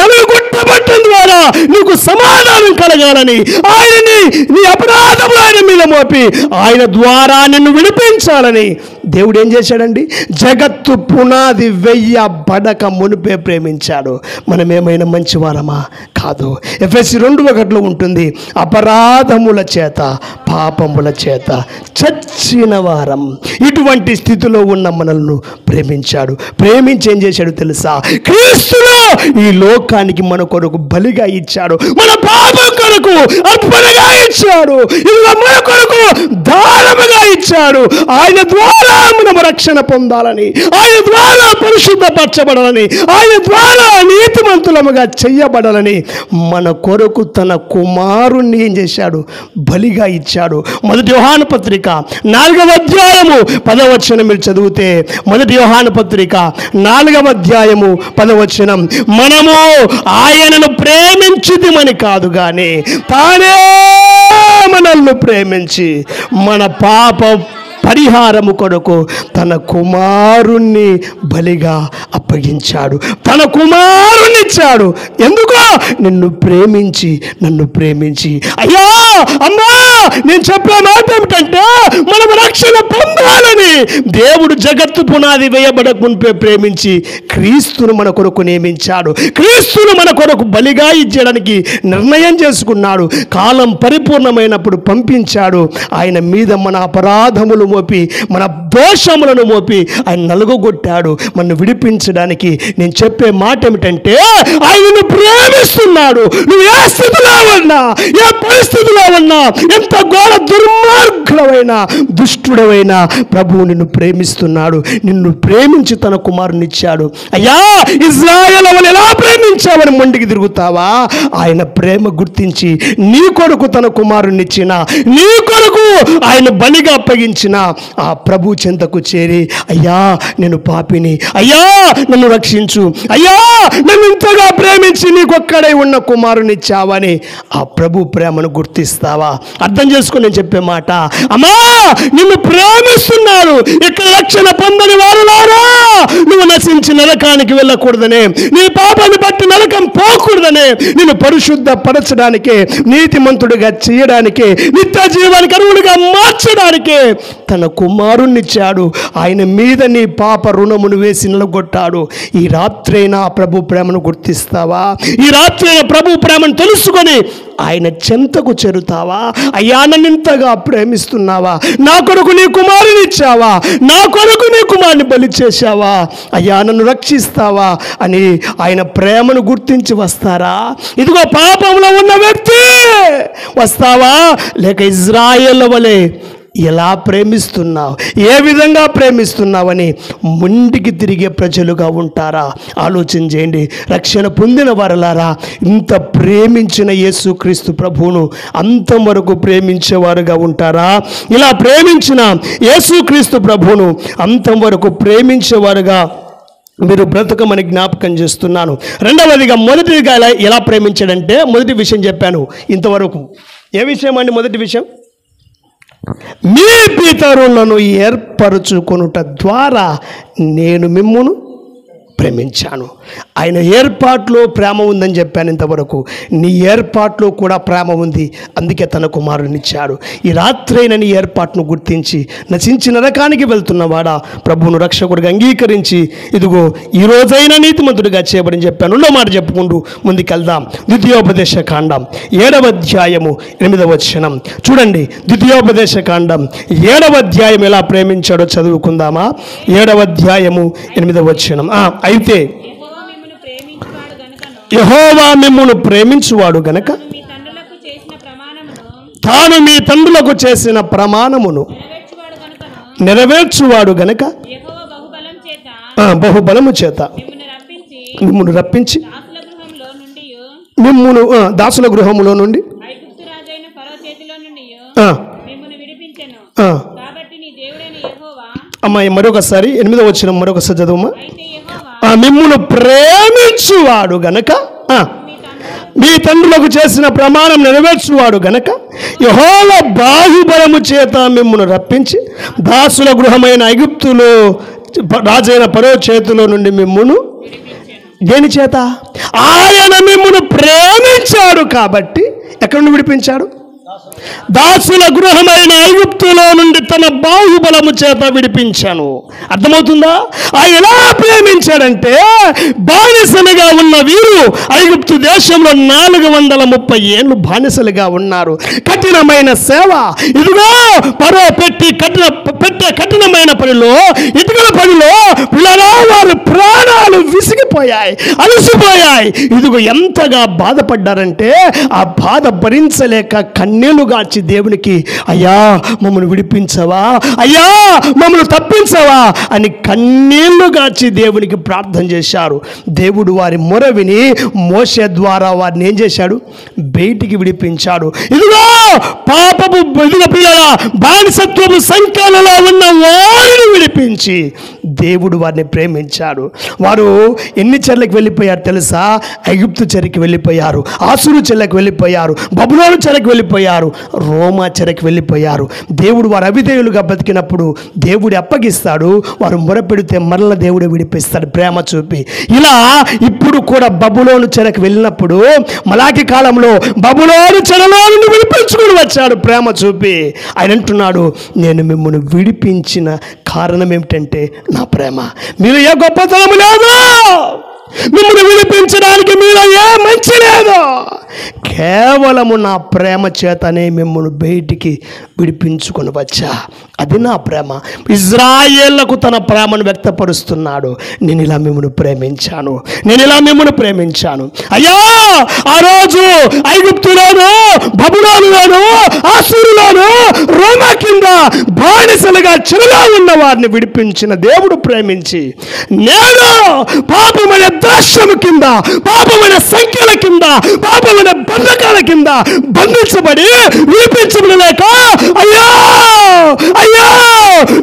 A: నలుగుట్టబట్టం ద్వారా నీకు సమాధానం కలగాలని, ఆయనని నీ అపరాధములు ఆయన మీద మోపి ఆయన ద్వారా నిన్ను విడిపించాలని దేవుడు ఏం చేశాడండి? జగత్తు పునాది వెయ్యబడక మునిపే ప్రేమించాడు. మనం ఏమైనా మంచివారమా? కాదు. ఎఫెసీ 2:1 ఉంటుంది, అపరాధముల చేత పాపముల చేత చచ్చిన వారం. ఇటువంటి స్థితిలో ఉన్న మనల్ని ప్రేమించాడు. ప్రేమించి ఏం చేశాడు తెలుసా? క్రీస్తులో ఈ లోకానికి మన కొరకు బలిగా ఇచ్చాడు. మన పాపం కొరకు అర్పణగా ఇచ్చాడు. ఇలా మన కొరకు దానముగా ఇచ్చాడు. ఆయన ద్వారా మనం రక్షణ పొందాలని, ఆయన ద్వారా పరిశుద్ధపరచబడాలని, ఆయన ద్వారా నీతిమంతులముగా చెయ్యబడాలని మన కొరకు తన కుమారుణ్ణి ఏం చేశాడు? బలిగా ఇచ్చాడు. మొదటి యోహాను పత్రిక 4వ అధ్యాయము 10వ వచనం మీరు చదివితే, మొదటి యోహాను పత్రిక 4వ అధ్యాయము 10వ వచనం, మనము ఆయనను ప్రేమించితిమని కాదు కానీ తానే మనల్ని ప్రేమించి మన పాప పరిహారము కొరకు తన కుమారుణ్ణి బలిగా అప్పగించాడు. తన కుమారుణ్ణి ఇచ్చాడు. ఎందుకో? నిన్ను ప్రేమించి, నన్ను ప్రేమించి. అయ్యా, అమ్మా, నేను చెప్పే మాట ఏమిటంటే, మనం రక్షణ పొందాలని దేవుడు జగత్తు పునాది వేయబడక మునిపే ప్రేమించి క్రీస్తును మన కొరకు నియమించాడు. క్రీస్తును మన కొరకు బలిగా ఇచ్చేయడానికి నిర్ణయం చేసుకున్నాడు. కాలం పరిపూర్ణమైనప్పుడు పంపించాడు. ఆయన మీద మన అపరాధములు మోపి, మన దోషములను మోపి ఆయన నలుగొట్టాడు. మనం విడిపించడానికి నేను చెప్పే మాట ఏమిటంటే, ఆయనను ప్రేమిస్తున్నాడు. నువ్వు ఏ స్థితిలో ఉన్నా, ఏ పరిస్థితిలో ఉన్నా, ఎంత ఘోర దుర్మార్గుడవైనా, దుష్టుడవైనా, ప్రభువు నిన్ను ప్రేమిస్తున్నాడు. నిన్ను ప్రేమించి తన కుమారుని ఇచ్చాడు. అయ్యా, ఇజ్రాయేలు వాళ్ళు ఎలా ప్రేమించావని మొండికి తిరుగుతావా? ఆయన ప్రేమ గుర్తించి నీ కొరకు తన కుమారుని ఇచ్చిన, నీ కొరకు ఆయన బలిగా అప్పగించిన ఆ ప్రభు చెంతకు చేరి, అయ్యా నేను పాపిని, అయ్యా నన్ను రక్షించు, అయ్యా నన్ను ఇంతగా ప్రేమించి నీకొక్కడై ఉన్న కుమారుని ఇచ్చావని ఆ ప్రభు ప్రేమను గుర్తిస్తావా? అర్థం చేసుకుని నేను చెప్పే మాట, అమ్మా నిన్ను ప్రేమిస్తున్నారు. ఇక్కడ రక్షణ పొందని వారులారా, నువ్వు నశించి నరకానికి వెళ్ళకూడదనే, నీ పాపాన్ని బట్టి నరకం పోకూడదనే, నిన్ను పరిశుద్ధ పరచడానికే, నీతిమంతుడిగా చేయడానికే, నిత్య జీవానికి అర్హుడిగా మార్చడానికే తన కుమారుణ్ణిచ్చాడు. ఆయన మీద నీ పాప రుణమును వేసి నిలగొట్టాడు. ఈ రాత్రైనా ప్రభు ప్రేమను గుర్తిస్తావా? ఈ రాత్రైనా ప్రభు ప్రేమను తెలుసుకొని ఆయన చెంతకు చేరుతావా? అయ్యా నన్ను ఇంతగా ప్రేమిస్తున్నావా? నా కొరకు నీ కుమారుని ఇచ్చావా? నా కొరకు నీ కుమారుని బలి చేశావా? అయ్యా నన్ను రక్షిస్తావా అని ఆయన ప్రేమను గుర్తించి వస్తారా? ఇదిగో పాపంలో ఉన్న వ్యక్తి వస్తావా? లేక ఇజ్రాయేలు వలె ఎలా ప్రేమిస్తున్నావు, ఏ విధంగా ప్రేమిస్తున్నావని ముండికి తిరిగే ప్రజలుగా ఉంటారా? ఆలోచన చేయండి. రక్షణ పొందిన వారలారా, ఇంత ప్రేమించిన యేసుక్రీస్తు ప్రభువును అంతం వరకు ప్రేమించేవారుగా ఉంటారా? ఇలా ప్రేమించిన యేసుక్రీస్తు ప్రభువును అంతం వరకు ప్రేమించేవారుగా మీరు బ్రతకమని జ్ఞాపకం చేస్తున్నాను. రెండవదిగా, మొదటిగా ఎలా ప్రేమించాడంటే, మొదటి విషయం చెప్పాను ఇంతవరకు. ఏ విషయం అండి? మొదటి విషయం, మీ పితరులను ఏర్పరచుకొనుట ద్వారా నేను మిమ్మును ప్రేమించాను. ఆయన ఏర్పాట్లో ప్రేమ ఉందని చెప్పాను ఇంతవరకు. నీ ఏర్పాట్లో కూడా ప్రేమ ఉంది. అందుకే తన కుమారుని ఇచ్చాడు. ఈ రాత్రైన నీ ఏర్పాటును గుర్తించి నశించి నరకానికి వెళ్తున్నవాడా, ప్రభువును రక్షకుడిగా అంగీకరించి ఇదిగో ఈ రోజైనా నీతిమంతుడిగా చేయబడి చెప్పాను. రెండో మాట చెప్పుకుంటూ ముందుకెళ్దాం. ద్వితీయోపదేశ కాండం 7వ అధ్యాయము 8వ వచనం చూడండి. ద్వితీయోపదేశ కాండం 7వ అధ్యాయం ఎలా ప్రేమించాడో చదువుకుందామా? 7వ అధ్యాయము 8వ వచనం. అయితే యెహోవా మిమ్మును ప్రేమించువాడు గనక తాను మీ తండ్రులకు చేసిన ప్రమాణమును నెరవేర్చువాడు గనక బహుబలము చేత మిమ్మును రప్పించి మిమ్మును దాసుల గృహములో నుండి అమ్మాయి మరొకసారి 8వ వచనం మరొకసారి చదువుమా.
B: అయితే యెహోవా
A: మిమ్మును ప్రేమించువాడు గనక మీ తండ్రులకు చేసిన ప్రమాణం నెరవేర్చువాడు గనక యెహోవా బాహుబలము చేత మిమ్మును రప్పించి దాసుల గృహమైన ఐగుప్తులో రాజైన ఫరో చేతిలో నుండి మిమ్మును దేని చేత? ఆయన మిమ్మును ప్రేమించాడు కాబట్టి ఎక్కడి నుండి విడిపించాడు? దాసుల గృహమైన ఐగుప్తులో నుండి తన బాహుబలము చేత విడిపించాను. అర్థమవుతుందా? ఆయన ఎలా ప్రేమించాడంటే, బానిసలుగా ఉన్న వీరు ఐగుప్తు దేశంలో 430 ఏళ్ళు బానిసలుగా ఉన్నారు. కఠినమైన సేవ. ఇదిగో పరో పెట్టే కఠినమైన పనిలో, ఇటుకల పనిలో పిల్లరా వారి ప్రాణాలు విసిగిపోయాయి, అలసిపోయాయి. ఇదిగో ఎంతగా బాధపడ్డారంటే ఆ బాధ భరించలేక కన్నీళ్లు గార్చి దేవునికి, అయ్యా మమ్మల్ని విడిపించవా, అయ్యా మమ్మల్ని తప్పించవా అని కన్నీళ్లు గార్చి దేవునికి ప్రార్థన చేశారు. దేవుడు వారి మొర విని మోషే ద్వారా వారిని ఏం చేశాడు? బయటికి విడిపించాడు. ఇదిగో పాపపు ఇదిగో పిల్లల బానిసత్వపు సంఖ్యలలో ఉన్న వారిని విడిపించి దేవుడు వారిని ప్రేమించాడు. వారు ఎన్ని చెర్లకు వెళ్ళిపోయారు తెలుసా? ఐగుప్తు చెరకు వెళ్ళిపోయారు, ఆసురు చెరకు వెళ్ళిపోయారు, బబులోను చెరకు వెళ్ళిపోయారు, రోమా చెరకు వెళ్ళిపోయారు. దేవుడు వారు అవిధేయులుగా బతికినప్పుడు దేవుడు అప్పగిస్తాడు. వారు మొరపెడితే మరల దేవుడు విడిపిస్తాడు ప్రేమ చూపి. ఇలా ఇప్పుడు కూడా బబులోను చెరకు వెళ్ళినప్పుడు మలాకి కాలంలో బబులోను చెరలో నుండి విడిపించుకుని వచ్చాడు ప్రేమ చూపి. ఆయన అంటున్నాడు, నేను మిమ్మల్ని విడిపించిన కారణం ఏమిటంటే నా ప్రేమ. మీరు ఏ గొప్పతనము లేదు, మిమ్మల్ని విడిపించడానికి మీలో ఏ మంచి లేదు, కేవలము నా ప్రేమ చేతనే మిమ్మల్ని బయటికి విడిపించుకొని వచ్చా. అది నా ప్రేమ. ఇజ్రాయేళ్లకు తన ప్రేమను వ్యక్తపరుస్తున్నాడు. నేను ఇలా మిమ్మల్ని ప్రేమించాను, నేను ఇలా మిమ్మల్ని ప్రేమించాను. అయ్యా ఆ రోజు ఐగుప్తులోను, బబులోనులోను, ఆసురులోను, రోమా కింద బానిసలుగా చెరలో ఉన్న వారిని విడిపించిన దేవుడు ప్రేమించి, నేను పాపమైన దాస్యము కింద, పాపమైన సంఖ్యల కింద, పాపమైన బంధకాల కింద బంధించబడి విడిపించబడలేక, అయ్యా అయ్యా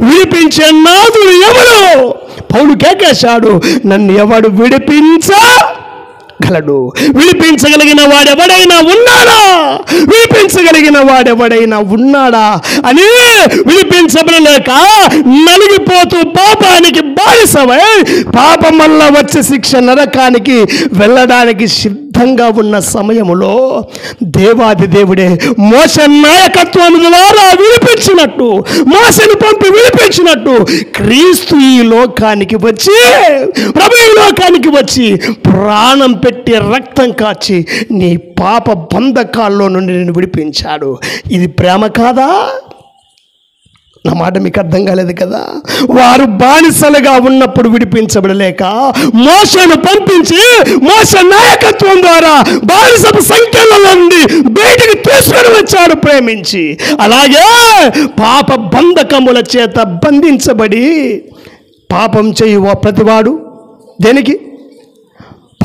A: విడిపించే నాదుడు ఎవడు? పౌలు కేకేశాడు, నన్ను ఎవడు విడిపించగలడు? విడిపించగలిగిన వాడెవడైనా ఉన్నాడా? విడిపించగలిగిన వాడెవడైనా ఉన్నాడా అని విడిపించబడలేక నలిగిపోతూ పాపానికి బానిసవై పాపం వల్ల వచ్చే శిక్ష నరకానికి వెళ్ళడానికి సిద్ధంగా ఉన్న సమయములో దేవాది దేవుడే మోషే నాయకత్వం ద్వారా విడిపించినట్టు, మోషేను పంపి విడిపించినట్టు క్రీస్తు ఈ లోకానికి వచ్చి, ప్రభు ఈ లోకానికి వచ్చి ప్రాణం పెట్టి రక్తం కాచి నీ పాప బంధకాల్లో నుండి నేను విడిపించాడు. ఇది ప్రేమ కాదా? నా మాట మీకు అర్థం కాలేదు కదా? వారు బానిసలుగా ఉన్నప్పుడు విడిపించబడలేక మోషేను పంపించి మోషే నాయకత్వం ద్వారా బానిసపు సంఖ్యల నుండి బయటికి తీసుకొని వచ్చాడు ప్రేమించి. అలాగే పాప బంధకముల చేత బంధించబడి పాపం చేయువ ప్రతివాడు దేనికి?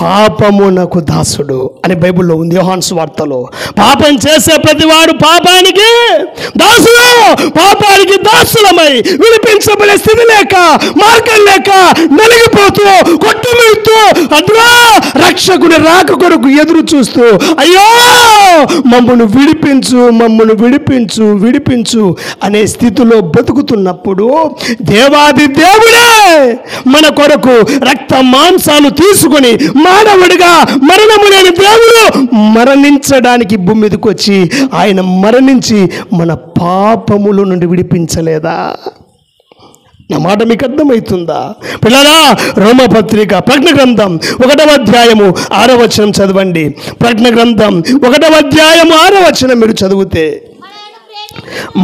A: పాపమునకు దాసుడు అని బైబిల్లో ఉంది. యోహాను సువార్తలో పాపం చేసే ప్రతివాడు పాపానికి దాసుడు. పాపానికి దాసులమై విడిపించబడే స్థితి లేక, మార్గం లేక నలిగిపోతూ కొట్టుమిడుతూ అద్వా రక్షకుని రాక కొరకు ఎదురు చూస్తూ, అయ్యో మమ్మల్ని విడిపించు, మమ్మల్ని విడిపించు, విడిపించు అనే స్థితిలో బతుకుతున్నప్పుడు దేవాది దేవుడే మన కొరకు రక్త మాంసాలు తీసుకొని మానవుడిగా మరణము లేని దేవుడు మరణించడానికి భూమి మీదకి వచ్చి ఆయన మరణించి మన పాపముల నుండి విడిపించలేదా? నా మాట మీకు అర్థమవుతుందా పిల్లలా? రోమపత్రిక ప్రకటన గ్రంథం 1వ అధ్యాయము 6వ వచనం చదవండి. ప్రకటన గ్రంథం 1వ అధ్యాయము 6వ వచనం మీరు చదివితే,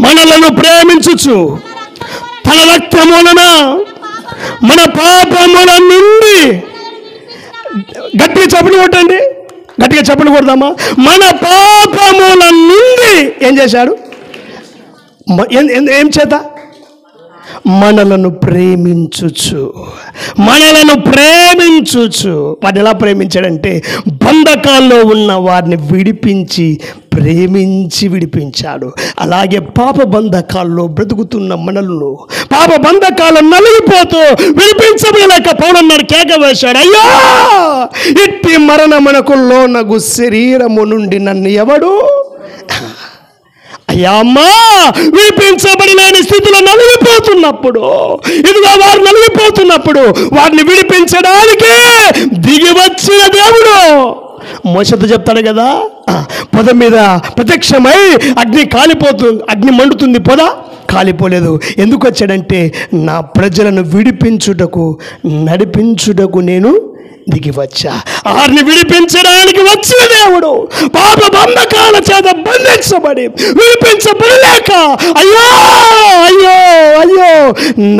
A: మనలను ప్రేమించుచు తన రక్తములన మన పాపముల నుండి, గట్టిగా చప్పట్లు కొట్టండి, గట్టిగా చప్పట్లు కొడదామా? మన పాపముల నుండి ఏం చేశాడు? ఏం చేత? మనలను ప్రేమించుచు వాడిని ఎలా ప్రేమించాడంటే బంధకాల్లో ఉన్న వారిని ప్రేమించి విడిపించాడు. అలాగే పాప బంధకాల్లో బ్రతుకుతున్న మనలను, పాప బంధకాలను నలిగిపోతూ విడిపించలేక పౌలన్నాడు, కేక వేశాడు, అయ్యా ఇట్టి మరణమునకు లోనగు శరీరము నుండి నన్ను ఎవడు, అయ్యా అమ్మా విడిపించబడలేని స్థితిలో నలిగిపోతున్నప్పుడు, ఇదిగో వారు నలిగిపోతున్నప్పుడు వారిని విడిపించడానికి దిగి వచ్చిన దేవుడు మోషతో చెప్తాడు కదా, పొద మీద ప్రత్యక్షమై అగ్ని మండుతుంది, పొద కాలిపోలేదు. ఎందుకు వచ్చాడంటే నా ప్రజలను నడిపించుటకు నేను దిగి వచ్చా. వారిని విడిపించడానికి వచ్చిన దేవుడు పాప బంధకాల చేత బంధించబడి విడిపించబడలేక అయ్యో అయ్యో అయ్యో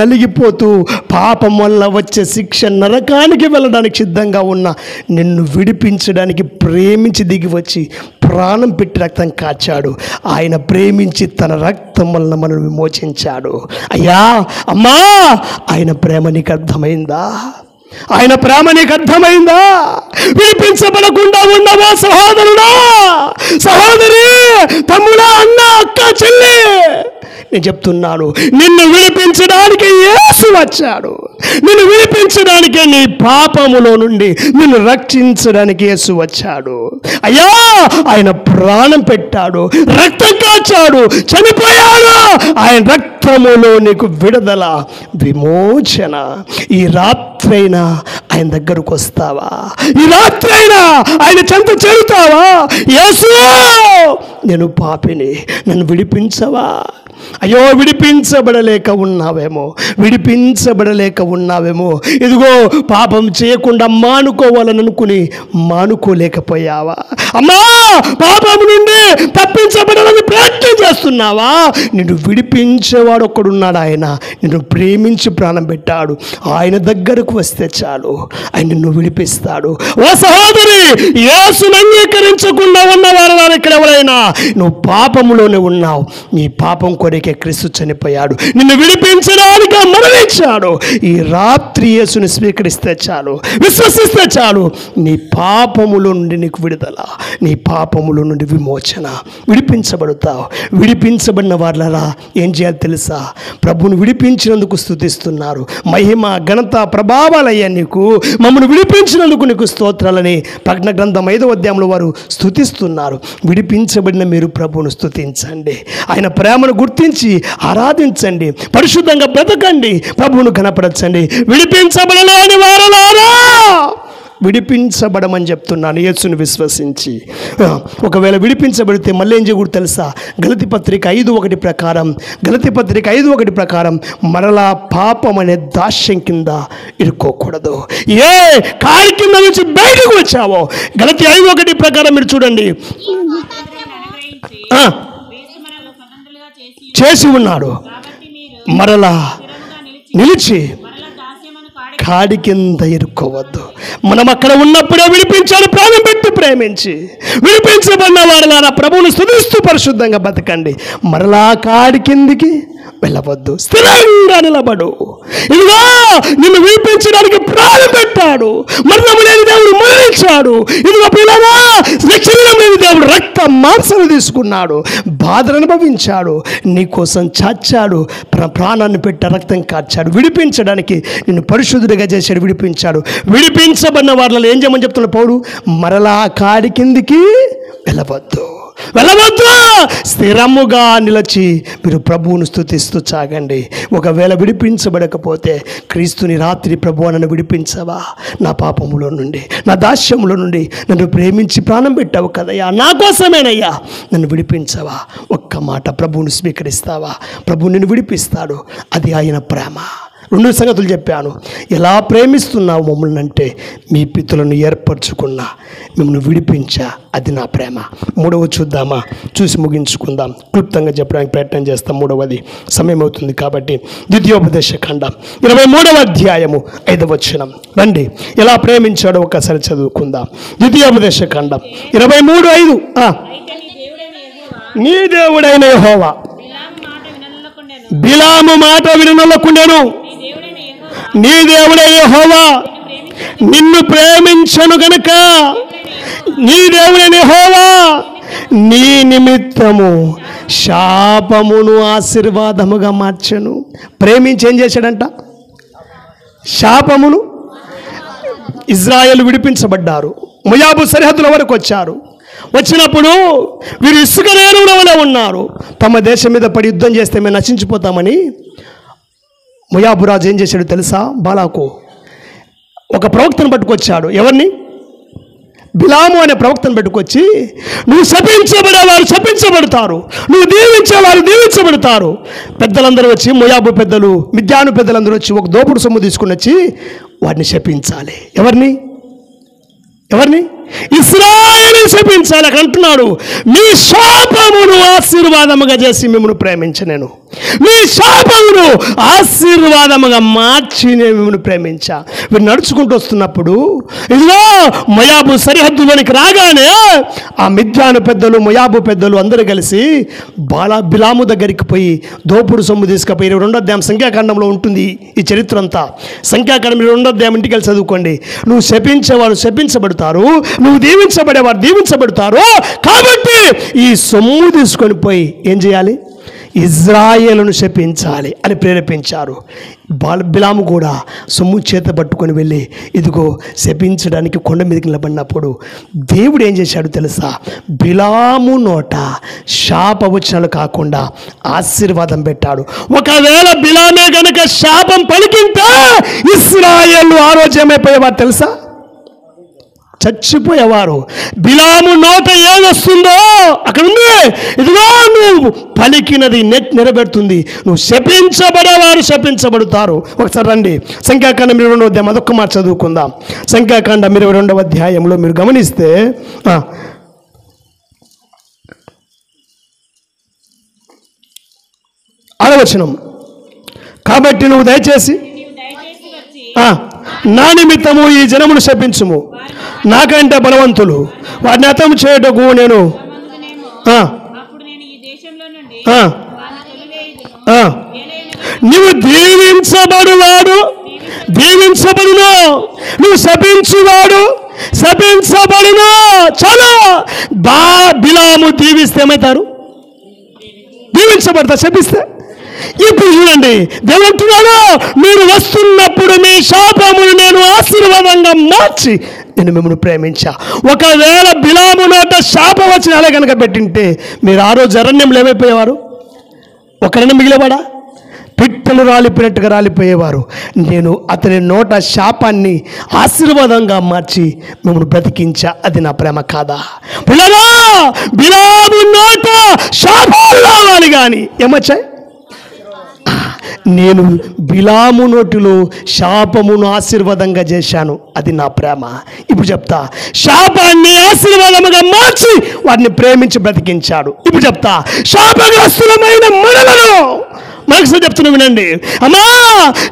A: నలిగిపోతూ పాపం వల్ల వచ్చే శిక్ష నరకానికి వెళ్ళడానికి సిద్ధంగా ఉన్న నిన్ను విడిపించడానికి ప్రేమించి దిగి వచ్చి ప్రాణం పెట్టి రక్తం కాచాడు. ఆయన ప్రేమించి తన రక్తం వలన మనల్ని విమోచించాడు. అయ్యా అమ్మా ఆయన ప్రేమ నీకు అర్థమైందా? ఆయన ప్రేమ నీకు అర్థమైందా? విడిపించబడకుండా ఉండవా సహోదరుడా, సహోదరి, తమ్ముడా, అన్న, అక్క, చెల్లి, నేను చెప్తున్నాను, నిన్ను విడిపించడానికి యేసు వచ్చాడు. నిన్ను విడిపించడానికే నీ పాపములో నుండి నిన్ను రక్షించడానికి యేసు వచ్చాడు. అయ్యా ఆయన ప్రాణం పెట్టాడు, రక్తం కాచాడు, చనిపోయాడు. ఆయన రక్తములో నీకు విడుదల, విమోచన. ఈ రాత్రైనా ఆయన దగ్గరకు వస్తావా? ఈ రాత్రైనా ఆయన చెంత చేరుతావా? యేసు నేను పాపిని, నన్ను విడిపించవా? అయ్యో విడిపించబడలేక ఉన్నావేమో. ఇదిగో పాపం చేయకుండా మానుకోవాలని మానుకోలేకపోయావా? అమ్మా పాపం నుండి తప్పించబడాలని ప్రయత్నం చేస్తున్నావా? నిన్ను విడిపించేవాడు ఒక్కడున్నాడు. ఆయన నిన్ను ప్రేమించి ప్రాణం పెట్టాడు. ఆయన దగ్గరకు వస్తే చాలు, ఆయన నిన్ను విడిపిస్తాడు. ఓ సహోదరి, యేసును అంగీకరించకుండా ఉన్నవారు ఇక్కడ ఎవరైనా, నువ్వు పాపములోనే ఉన్నావు. నీ పాపం కొరకే క్రీస్తు చనిపోయాడు, నిన్ను విడిపించడానికి మరణించాడు. ఈ రాత్రి యేసుని స్వీకరిస్తే చాలు, విశ్వసిస్తే చాలు, నీ పాపములో నుండి నీకు విడుదల, నీ పాపములో నుండి విమోచన. విడిపించబడతావు. విడిపించబడిన వాళ్ళరా ఏం చేయాలి తెలుసా? ప్రభువును విడిపించినందుకు స్తుతిస్తున్నారు. మహిమ, ఘనత, ప్రభావాలయ్యా నీకు, మమ్మల్ని విడిపించినందుకు నీకు స్తోత్రాలని ప్రకటన గ్రంథం 5వ అధ్యాయంలో వారు స్తుతిస్తున్నారు. విడిపించబడిన మీరు ప్రభువును స్తుతించండి, ఆయన ప్రేమను గుర్తించి ఆరాధించండి, పరిశుద్ధంగా బ్రతకండి, ప్రభువును కనపరచండి. విడిపించబడలేని వారలారా విడిపించబడమని చెప్తున్నాను, యేసుని విశ్వసించి. ఒకవేళ విడిపించబడితే మళ్ళీ ఏం చేయకూడదు తెలుసా? గలతీ పత్రిక 5:1 ప్రకారం మరలా పాపం అనే దాస్యం కింద ఇరుక్కోకూడదు. ఏ కాడి కింద నుంచి బయటకు వచ్చావో గలతీ 5:1 ప్రకారం మీరు చూడండి, చేసి ఉన్నాడు. మరలా నిలిచి కాడి కింద ఇరుక్కోవద్దు. మనం అక్కడ ఉన్నప్పుడే విడిపించాడు, ప్రాణం పెట్టి ప్రేమించి. విడిపించబడిన వారిలారా ప్రభువును స్తుతిస్తూ పరిశుద్ధంగా బతకండి. మరలా కాడి కిందికి వెళ్ళవద్దు, స్థిరంగా నిలబడు. ఇదిగో నిన్ను విడిపించడానికి ప్రాణం పెట్టాడు, మరణము లేని దేవుడు మరణించాడు. ఇదిగో పిల్లగా శరీరం లేని దేవుడు రక్త మాంసాలు తీసుకున్నాడు, బాధలు అనుభవించాడు, నీకోసం చాచాడు, ప్రాణాన్ని పెట్టి రక్తం కార్చాడు, విడిపించడానికి నిన్ను పరిశుద్ధుడిగా చేశాడు, విడిపించాడు. విడిపించబడిన వాళ్ళలో ఏం చేయమని చెప్తున్నాడు పౌలు? మరలా కాడి కిందికి వెళ్ళవద్దు. స్థిరముగా నిలిచి మీరు ప్రభువును స్తుతిస్తూ సాగండి. ఒకవేళ విడిపించబడకపోతే క్రీస్తుని రాత్రి, ప్రభువా నన్ను విడిపించవా, నా పాపములో నుండి, నా దాస్యములో నుండి, నన్ను ప్రేమించి ప్రాణం పెట్టావు కదయ్యా, నా కోసమేనయ్యా, నన్ను విడిపించవా. ఒక్క మాట ప్రభువును స్వీకరిస్తావా? ప్రభువు నిన్ను విడిపిస్తాడు. అది ఆయన ప్రేమ. 2 సంగతులు చెప్పాను. ఎలా ప్రేమిస్తున్నావు మమ్మల్ని అంటే, మీ పితరులను ఏర్పరచుకున్నా, మిమ్మల్ని విడిపించా, అది నా ప్రేమ. 3వ చూద్దామా? చూసి ముగించుకుందాం. క్లుప్తంగా చెప్పడానికి ప్రయత్నం చేస్తాం. 3వది సమయం అవుతుంది కాబట్టి. ద్వితీయోపదేశ ఖండం 23వ అధ్యాయము 5వ వచనం. రండి, ఎలా ప్రేమించాడో ఒకసారి చదువుకుందాం. ద్వితీయోపదేశ ఖండం 23:5. నీ దేవుడైన యెహోవా బిలాము మాట విననొల్లకుండెను. నీ దేవుడే యెహోవా నిన్ను ప్రేమించను గనుక, నీ దేవుడైన యెహోవా నీ నిమిత్తము శాపమును ఆశీర్వాదముగా మార్చెను. ప్రేమించి ఏం చేశాడంట? శాపమును. ఇజ్రాయేలు విడిపించబడ్డారు, మోయాబు సరిహద్దుల వరకు వచ్చారు. వచ్చినప్పుడు వీరు ఇసుక రేణువుల వలె ఉన్నారు. తమ దేశం మీద పడి యుద్ధం చేస్తే మేము నశించిపోతామని మోయాబు రాజు ఏం చేశాడు తెలుసా? బాలాకు ఒక ప్రవక్తను పట్టుకొచ్చాడు. ఎవరిని? బిలాము అనే ప్రవక్తను పెట్టుకొచ్చి, నువ్వు శపించబడేవారు శపించబడతారు, నువ్వు దీవించేవారు దీవించబడతారు. పెద్దలందరూ వచ్చి, మోయాబు పెద్దలు, మిద్యాను పెద్దలందరూ వచ్చి ఒక దోపుడు సొమ్ము తీసుకుని వచ్చి వాడిని శపించాలి. ఎవరిని? ఇశ్రాయేలును శపించాలి. అక్కడ అంటున్నాడు, మీ శాపమును ఆశీర్వాదముగా చేసి మిమ్మల్ని ప్రేమించనేను, మీ శాపమును ఆశీర్వాదముగా మార్చి నేను మిమ్మల్ని ప్రేమించా. వీరు నడుచుకుంటూ వస్తున్నప్పుడు ఇదిగో మోయాబు సరిహద్దులోనికి రాగానే ఆ మిద్యాను పెద్దలు, మోయాబు పెద్దలు అందరూ కలిసి బిలాము దగ్గరికి పోయి దోపుడు సొమ్ము తీసుకుపోయి 22వ అధ్యాయం సంఖ్యాకాండంలో ఉంటుంది ఈ చరిత్ర అంతా. సంఖ్యాకాండం 22వ అధ్యాయం ఇంటికి వెళ్ళి చదువుకోండి. నువ్వు శపించేవారు శపించబడతారు, నువ్వు దీవించబడేవారు దీవించబడతారు. కాబట్టి ఈ సొమ్ము తీసుకొని పోయి ఏం చేయాలి? ఇజ్రాయేలును శపించాలి అని ప్రేరేపించారు. బిలాము కూడా సొమ్ము చేత పట్టుకొని వెళ్ళి ఇదిగో శపించడానికి కొండ మీదకి నిలబడినప్పుడు దేవుడు ఏం చేశాడు తెలుసా? బిలాము నోట శాపవచనాలు కాకుండా ఆశీర్వాదం పెట్టాడు. ఒకవేళ బిలామే గనక శాపం పలికింటే ఇశ్రాయేలు ఆ రోజు ఏమైపోయేవారు తెలుసా? చచ్చిపోయేవారు. బిలాము నోట ఏదొస్తుందో అక్కడ ఉంది, ఇదిగో నువ్వు పలికినది నెరవేరుతుంది, నువ్వు శపించబడేవారు శపించబడతారు. ఒకసారి రండి సంఖ్యాకాండం 22వ అధ్యాయం అదొక్క మాట చదువుకుందాం. సంఖ్యాకాండం 22వ అధ్యాయంలో మీరు గమనిస్తే 6వ వచనం, కాబట్టి నువ్వు దయచేసి నా నిమిత్తము ఈ జనమును శపించుము, నాకంటే బలవంతులు వారిని హతం చేయుటకు నేను నువ్వు దీవించబడువాడు దీవించబడును, నువ్వు శపించువాడు శపించబడును. చాలా బిలాము దీవిస్తే ఏమవుతారు? దీవించబడతారు. శపిస్తే ఇప్పుడు చూడండి, దేవుడు మీరు వస్తున్నప్పుడు మీ శాపమును నేను ఆశీర్వాదంగా మార్చి నేను మిమ్మల్ని ప్రేమించా. ఒకవేళ బిలాము నోట శాపవచనాలే కనుక పెట్టింటే మీరు ఆ రోజు అరణ్యంలో ఏమైపోయేవారు? ఒకరైనా మిగిలేవాడా? పిట్టలు రాలిపోయినట్టుగా రాలిపోయేవారు. నేను అతని నోట శాపాన్ని ఆశీర్వాదంగా మార్చి మిమ్మల్ని బ్రతికించా. అది నా ప్రేమ కాదా? బిలాము నోట శాపాలు రావాలి కానీ ఏమొచ్చాయి? నేను బిలాము నోటిలో శాపమును ఆశీర్వాదంగా చేశాను. అది నా ప్రేమ. ఇప్పుడు చెప్తా, శాపాన్ని ఆశీర్వాదముగా మార్చి వారిని ప్రేమించి బ్రతికించాడు. ఇప్పుడు చెప్తా, శాపగ్రస్తులమైన మనలను మనసు చెప్తున్నా వినండి. అమ్మా,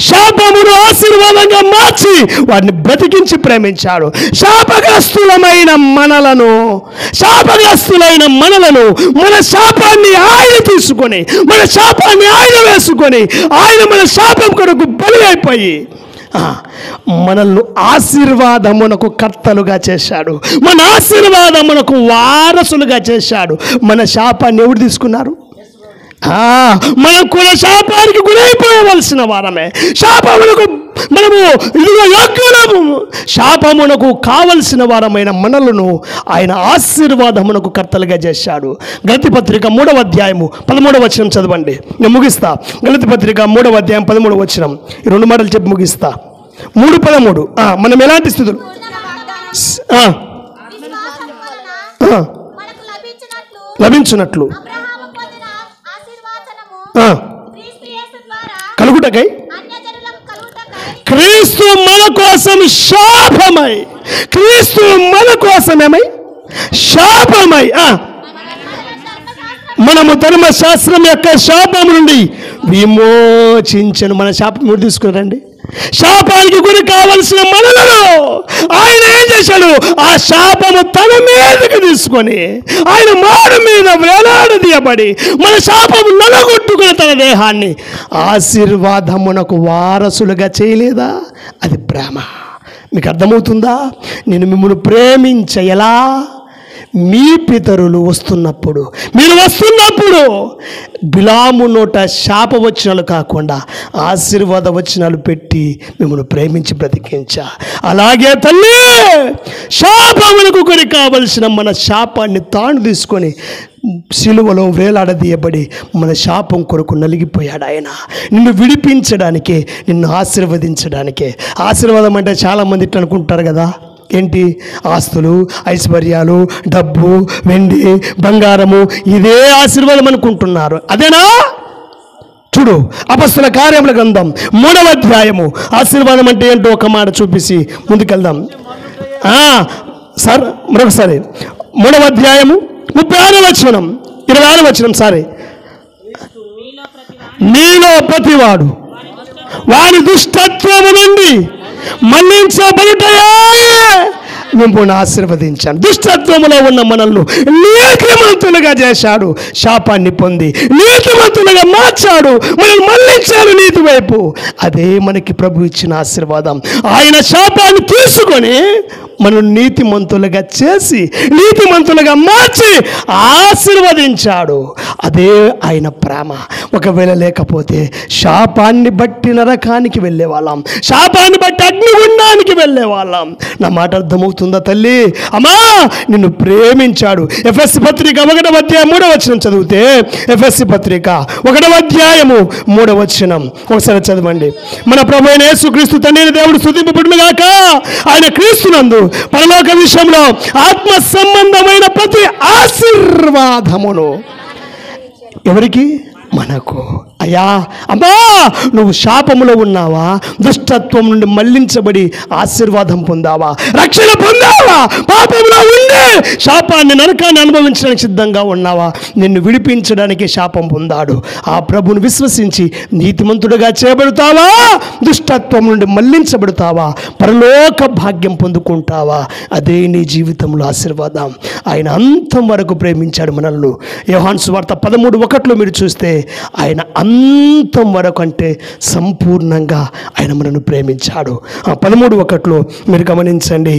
A: శాపమును ఆశీర్వాదంగా మార్చి వారిని బ్రతికించి ప్రేమించాడు. శాపగ్రస్తులైన మనలను మన శాపాన్ని ఆయన తీసుకొని, మన శాపాన్ని ఆయన వేసుకొని, ఆయన మన శాపం కొరకు బలి అయిపోయి మనల్ని ఆశీర్వాదమునకు కర్తలుగా చేశాడు. మన ఆశీర్వాదమునకు వారసులుగా చేశాడు. మన శాపాన్ని ఎవరు తీసుకున్నారు? మనం కూడా శాపానికి గురైపోవలసిన వారమే. శాపమునకు మనము ఇదిగో యోగ్యులము. శాపమునకు కావలసిన వారమైన మనలను ఆయన ఆశీర్వాదమునకు కర్తలుగా చేశాడు. గలతీ పత్రిక 3వ అధ్యాయము 13వ వచనం చదవండి, నేను ముగిస్తా. గలతీ పత్రిక 3వ అధ్యాయం 13వ వచనం, ఈ 2 మాటలు చెప్పి ముగిస్తా. 3:13. మనం ఎలాంటి స్థితులు లభించినట్లు కలుగుటకై క్రీస్తు మన కోసం శాపమై, క్రీస్తు మన కోసమేమై శాపమై మనము ధర్మశాస్త్రం యొక్క శాపం నుండి విమోచించను. మన శాపం మీరు తీసుకురండి. శాపానికి గురి కావలసిన మనలను ఆయన ఏం చేశాడు? ఆ శాపము తన మీదకి తీసుకొని ఆయన మాడు మీద వేలాడదీయబడి మన శాపము నలగొట్టు పోగొట్టుకుని తన దేహాన్ని ఆశీర్వాదమునకు వారసులుగా చేయలేదా? అది ప్రేమ. మీకు అర్థమవుతుందా? నేను మిమ్మల్ని ప్రేమించ ఎలా? మీ పితరులు వస్తున్నప్పుడు, మీరు వస్తున్నప్పుడు బిలాము నోట శాప వచనాలు కాకుండా ఆశీర్వాద వచనాలు పెట్టి మిమ్మల్ని ప్రేమించి బ్రతికించా. అలాగే తల్లి శాపములకు గురి కావలసిన మన శాపాన్ని తాను తీసుకొని సిలువలో వేలాడదీయబడి మన శాపం కొరకు నలిగిపోయాడు ఆయన. నిన్ను విడిపించడానికే, నిన్ను ఆశీర్వదించడానికే. ఆశీర్వాదం అంటే చాలామంది ఇట్లా అనుకుంటారు కదా, ఏంటి ఆస్తులు, ఐశ్వర్యాలు, డబ్బు, వెండి, బంగారము, ఇదే ఆశీర్వాదం అనుకుంటున్నారు. అదేనా? చూడు, అపొస్తలుల కార్యముల గ్రంథం 3వ అధ్యాయము ఆశీర్వాదం అంటే ఏంటో ఒక మాట చూపిసి ముందుకెళ్దాం. సార్ మరొకసారి 3వ అధ్యాయము 36వ వచనం 26వ వచనం. సారీ, మీలో ప్రతివాడు వారి దుష్టత్వము నుండి మన్నించబడుటయే మిమ్మల్ని ఆశీర్వదించాను. దుష్టత్వములో ఉన్న మనల్ని నీతిమంతులుగా చేశాడు. శాపాన్ని పొంది నీతిమంతులుగా మార్చాడు. మనల్ని మళ్ళించాడు నీతి వైపు. అదే మనకి ప్రభు ఇచ్చిన ఆశీర్వాదం. ఆయన శాపాన్ని తీసుకొని మనల్ని నీతిమంతులుగా చేసి, నీతిమంతులుగా మార్చి ఆశీర్వదించాడు. అదే ఆయన ప్రేమ. ఒకవేళ లేకపోతే శాపాన్ని బట్టి నరకానికి వెళ్ళేవాళ్ళం, శాపాన్ని బట్టి అగ్నిగుండానికి వెళ్ళేవాళ్ళం. నా మాట అర్థమవుతుందా తల్లి? అమ్మా, నిన్ను ప్రేమించాడు. ఎఫెసీ పత్రిక 1వ అధ్యాయం 3వ వచనం చదివితే, ఎఫెసీ పత్రిక 1వ అధ్యాయము 3వ వచనం ఒకసారి చదవండి. మన ప్రభు అయిన యేసుక్రీస్తు తండ్రి దేవుడు స్తుతింపబడునుగాక. ఆయన క్రీస్తునందు పరలోక విషయంలో ఆత్మ సంబంధమైన ప్రతి ఆశీర్వాదమును ఎవరికి? మనకు. అయ్యా, అమ్మా, నువ్వు శాపములో ఉన్నావా? దుష్టత్వం నుండి మళ్లించబడి ఆశీర్వాదం పొందావా? రక్షణ పొందావా? పాపంలో ఉండి శాపాన్ని, నరకాన్ని అనుభవించడానికి సిద్ధంగా ఉన్నావా? నిన్ను విడిపించడానికి శాపం పొందాడు. ఆ ప్రభుని విశ్వసించి నీతిమంతుడుగా చేయబడతావా? దుష్టత్వం నుండి మళ్లించబడతావా? పరలోక భాగ్యం పొందుకుంటావా? అదే నీ జీవితంలో ఆశీర్వాదం. ఆయన అంతం వరకు ప్రేమించాడు మనల్ని. యోహాను సువార్త 13:1 మీరు చూస్తే, ఆయన అంతం వరకు అంటే సంపూర్ణంగా ఆయన మనను ప్రేమించాడు. 13:1 మీరు గమనించండి.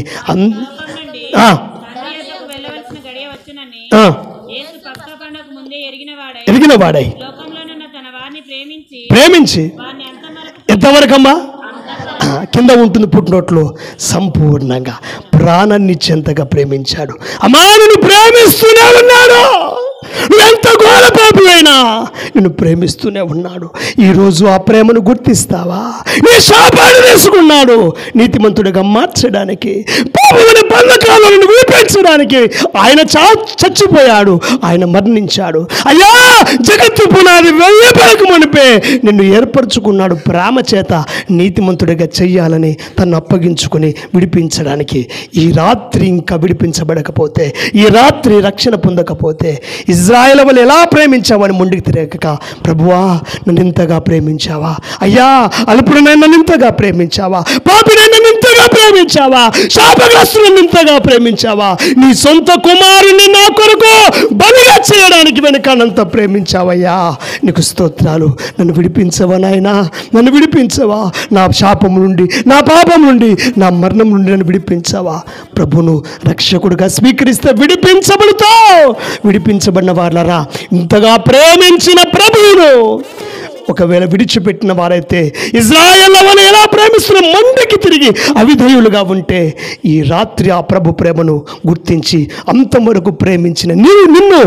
A: ఎరిగిన వాడై ప్రేమించి ఎంతవరకమ్మా? కింద ఉంటుంది పుట్టినోట్లో, సంపూర్ణంగా ప్రాణాన్ని చెంతగా ప్రేమించాడు. అమ్మా, నిన్ను ప్రేమిస్తూనే ఉన్నాడు. నువ్వెంత ఘోర పాపివైనా నిన్ను ప్రేమిస్తూనే ఉన్నాడు. ఈరోజు ఆ ప్రేమను గుర్తిస్తావా? నీ శాపాన్ని తీసుకున్నాడు నీతిమంతుడిగా మార్చడానికి, పాపమైన బంధకాల నుండి విడిపించడానికి. ఆయన చచ్చిపోయాడు, ఆయన మరణించాడు. అయ్యా, జగత్తు పునాది వేయబడక మునిపే నిన్ను ఏర్పరచుకున్నాడు. ప్రేమ చేత నీతిమంతుడిగా చెయ్యాలని తను అప్పగించుకుని విడిపించడానికి. ఈ రాత్రి ఇంకా విడిపించబడకపోతే, ఈ రాత్రి రక్షణ పొందకపోతే, ఇజ్రాయేల్ వాళ్ళు ఎలా ప్రేమించావని ముందుకు తిరగక, ప్రభువా నన్ను ఇంతగా ప్రేమించావా? అయ్యా, అల్పుడనైనా నన్ను ఇంతగా ప్రేమించావా? పాపినైనా నన్ను ఇంతగా ప్రేమించావా? శాపగ్రస్తులను ఇంతగా ప్రేమించావా? నీ సొంత కుమారుని నా కొరకు బలిగా చేయడానికి వెనకానంత ప్రేమించావయ్యా. నీకు స్తోత్రాలు. నన్ను విడిపించవా నాయనా? నన్ను విడిపించవా? నా శాపం నుండి, నా పాపం నుండి, నా మరణం నుండి నన్ను విడిపించవా? ప్రభును రక్షకుడిగా స్వీకరిస్తే విడిపించబడతావు. విడిపించబడిన వాళ్ళరా, ఇంతగా ప్రేమించిన ప్రభువును ఒకవేళ విడిచిపెట్టిన వారైతే, ఇజ్రాయేల్ వాళ్ళు ఎలా ప్రేమిస్తున్న మందికి తిరిగి అవిధేయులుగా ఉంటే, ఈ రాత్రి ఆ ప్రభు ప్రేమను గుర్తించి అంతవరకు ప్రేమించిన నిన్ను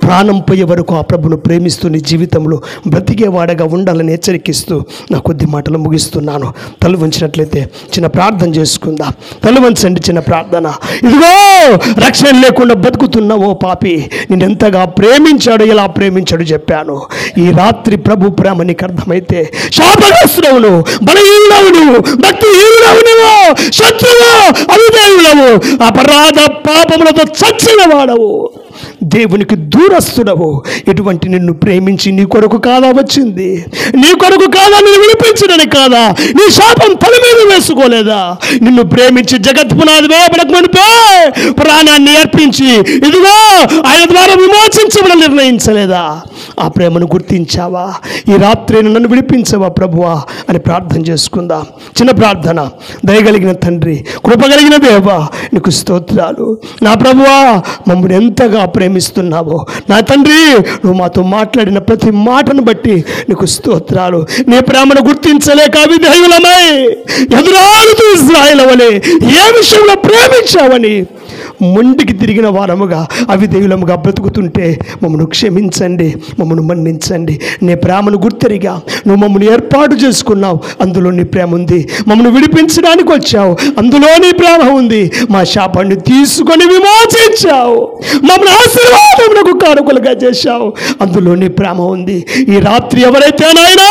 A: ప్రాణం పోయే వరకు ఆ ప్రభును ప్రేమిస్తూ నీ జీవితంలో బ్రతికేవాడగా ఉండాలని హెచ్చరికిస్తూ నా కొద్ది మాటలు ముగిస్తున్నాను. తల వంచినట్లయితే చిన్న ప్రార్థన చేసుకుందాం. తల వంచండి, చిన్న ప్రార్థన. ఇదిగో, రక్షణ లేకుండా బతుకుతున్నావో పాపి, నేను ఎంతగా ప్రేమించాడు, ఎలా ప్రేమించాడు చెప్పాను. ఈ రాత్రి ప్రభు ప్రేమ నీకు అర్థమైతే, శాపగ్రస్తుడవును, బలహీనుడవును, భక్తిహీనుడవును, శత్రువు, అవిధేయుడవు, అపరాధ పాపములతో చచ్చిన వాడవు, దేవునికి దూరస్తుడవు. ఎటువంటి నిన్ను ప్రేమించి నీ కొరకు కాదా వచ్చింది? నీ కొరకు కాదా నిన్ను విడిపించడానికి కాదా? నీ శాపం తల మీద వేసుకోలేదా? నిన్ను ప్రేమించి జగత్ పునాది వేయబడక మునిపే ప్రాణాన్ని అర్పించి ఇదిగో ఆయన ద్వారా విమోచించబడ నిర్ణయించలేదా? ఆ ప్రేమను గుర్తించావా? ఈ రాత్రి నన్ను విడిపించవా ప్రభువా అని ప్రార్థన చేసుకుందాం. చిన్న ప్రార్థన. దయగలిగిన తండ్రి, కృపగలిగిన దేవా, నీకు స్తోత్రాలు. నా ప్రభువా, మమ్మల్ని ఎంతగా ప్రేమిస్తున్నావో నా తండ్రి, నువ్వు మాతో మాట్లాడిన ప్రతి మాటను బట్టి నీకు స్తోత్రాలు. నీ ప్రేమను గుర్తించలేక అవిధేయులమై ఎదురాడుతూ ఇశ్రాయేలు వలె ఏ విషయంలో ప్రేమించావని ముందుకి తిరిగిన వారముగా అవిధేయులముగా బ్రతుకుతుంటే మమ్మల్ని క్షమించండి, మమ్మల్ని మన్నించండి. నీ ప్రేమను గుర్తెరిగా నువ్వు మమ్మల్ని ఏర్పాటు చేసుకున్నావు, అందులో నీ ప్రేమ ఉంది. మమ్మల్ని విడిపించడానికి వచ్చావు, అందులో నీ ప్రేమ ఉంది. మా శాపాన్ని తీసుకొని విమోచించావు, మమ్మల్ని ఆశీర్వాదములకు కానుకలుగా చేశావు, అందులో నీ ప్రేమ ఉంది. ఈ రాత్రి ఎవరైతే నాయనా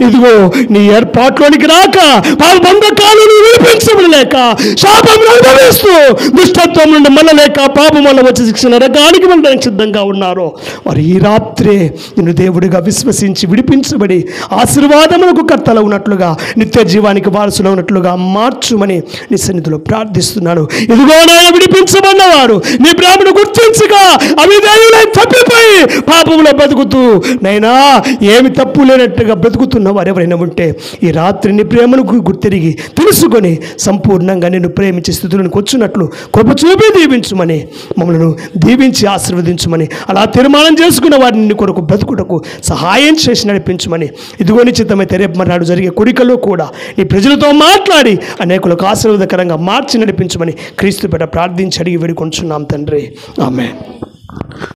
A: ఇదిగో నీ ఏర్పాట్లోనికి రాక పాప బంధకాలు విడిపించలేక శాపమును అనుభవిస్తూ దుష్టత్వం నుండి మళ్ళలేక పాపం వల్ల వచ్చే శిక్షణ రకానికి వెళ్ళడానికి సిద్ధంగా ఉన్నారో వారు ఈ రాత్రే నిన్ను దేవుడిగా విశ్వసించి విడిపించబడి ఆశీర్వాదములకు కర్తలు ఉన్నట్లుగా నిత్య జీవానికి వారసులు ఉన్నట్లుగా మార్చుమని నీ సన్నిధిలో ప్రార్థిస్తున్నాను. ఇదిగో నాయన, విడిపించబడినవారు నీ ప్రేమను గుర్తించగా అవిధేయులై తప్పిపోయి పాపంలో బ్రతుకుతూ నైనా ఏమి తప్పు లేనట్టుగా బ్రతుకుతున్న వారు ఎవరైనా ఉంటే ఈ రాత్రి నీ ప్రేమను గుర్తిరిగి తెలుసుకొని సంపూర్ణంగా నిన్ను ప్రేమించే స్థితిలోనికి వచ్చినట్లు కృప చూపి దీవించుమని, మమ్మల్ని దీవించి ఆశీర్వదించుమని, అలా తీర్మానం చేసుకున్న వారిని నీ కొరకు బ్రతుకుటకు సహాయం చేసి నడిపించమని, ఇదిగో నీ చిత్తమైతే రేపు మర్నాడు జరిగే కోరికల్లో కూడా నీ ప్రజలతో మాట్లాడి అనేకులకు ఆశీర్వాదకరంగా మార్చి నడిపించమని క్రీస్తు పేట ప్రార్థించి అడిగి వేడుకొంచున్నాం తండ్రి. ఆమేన్.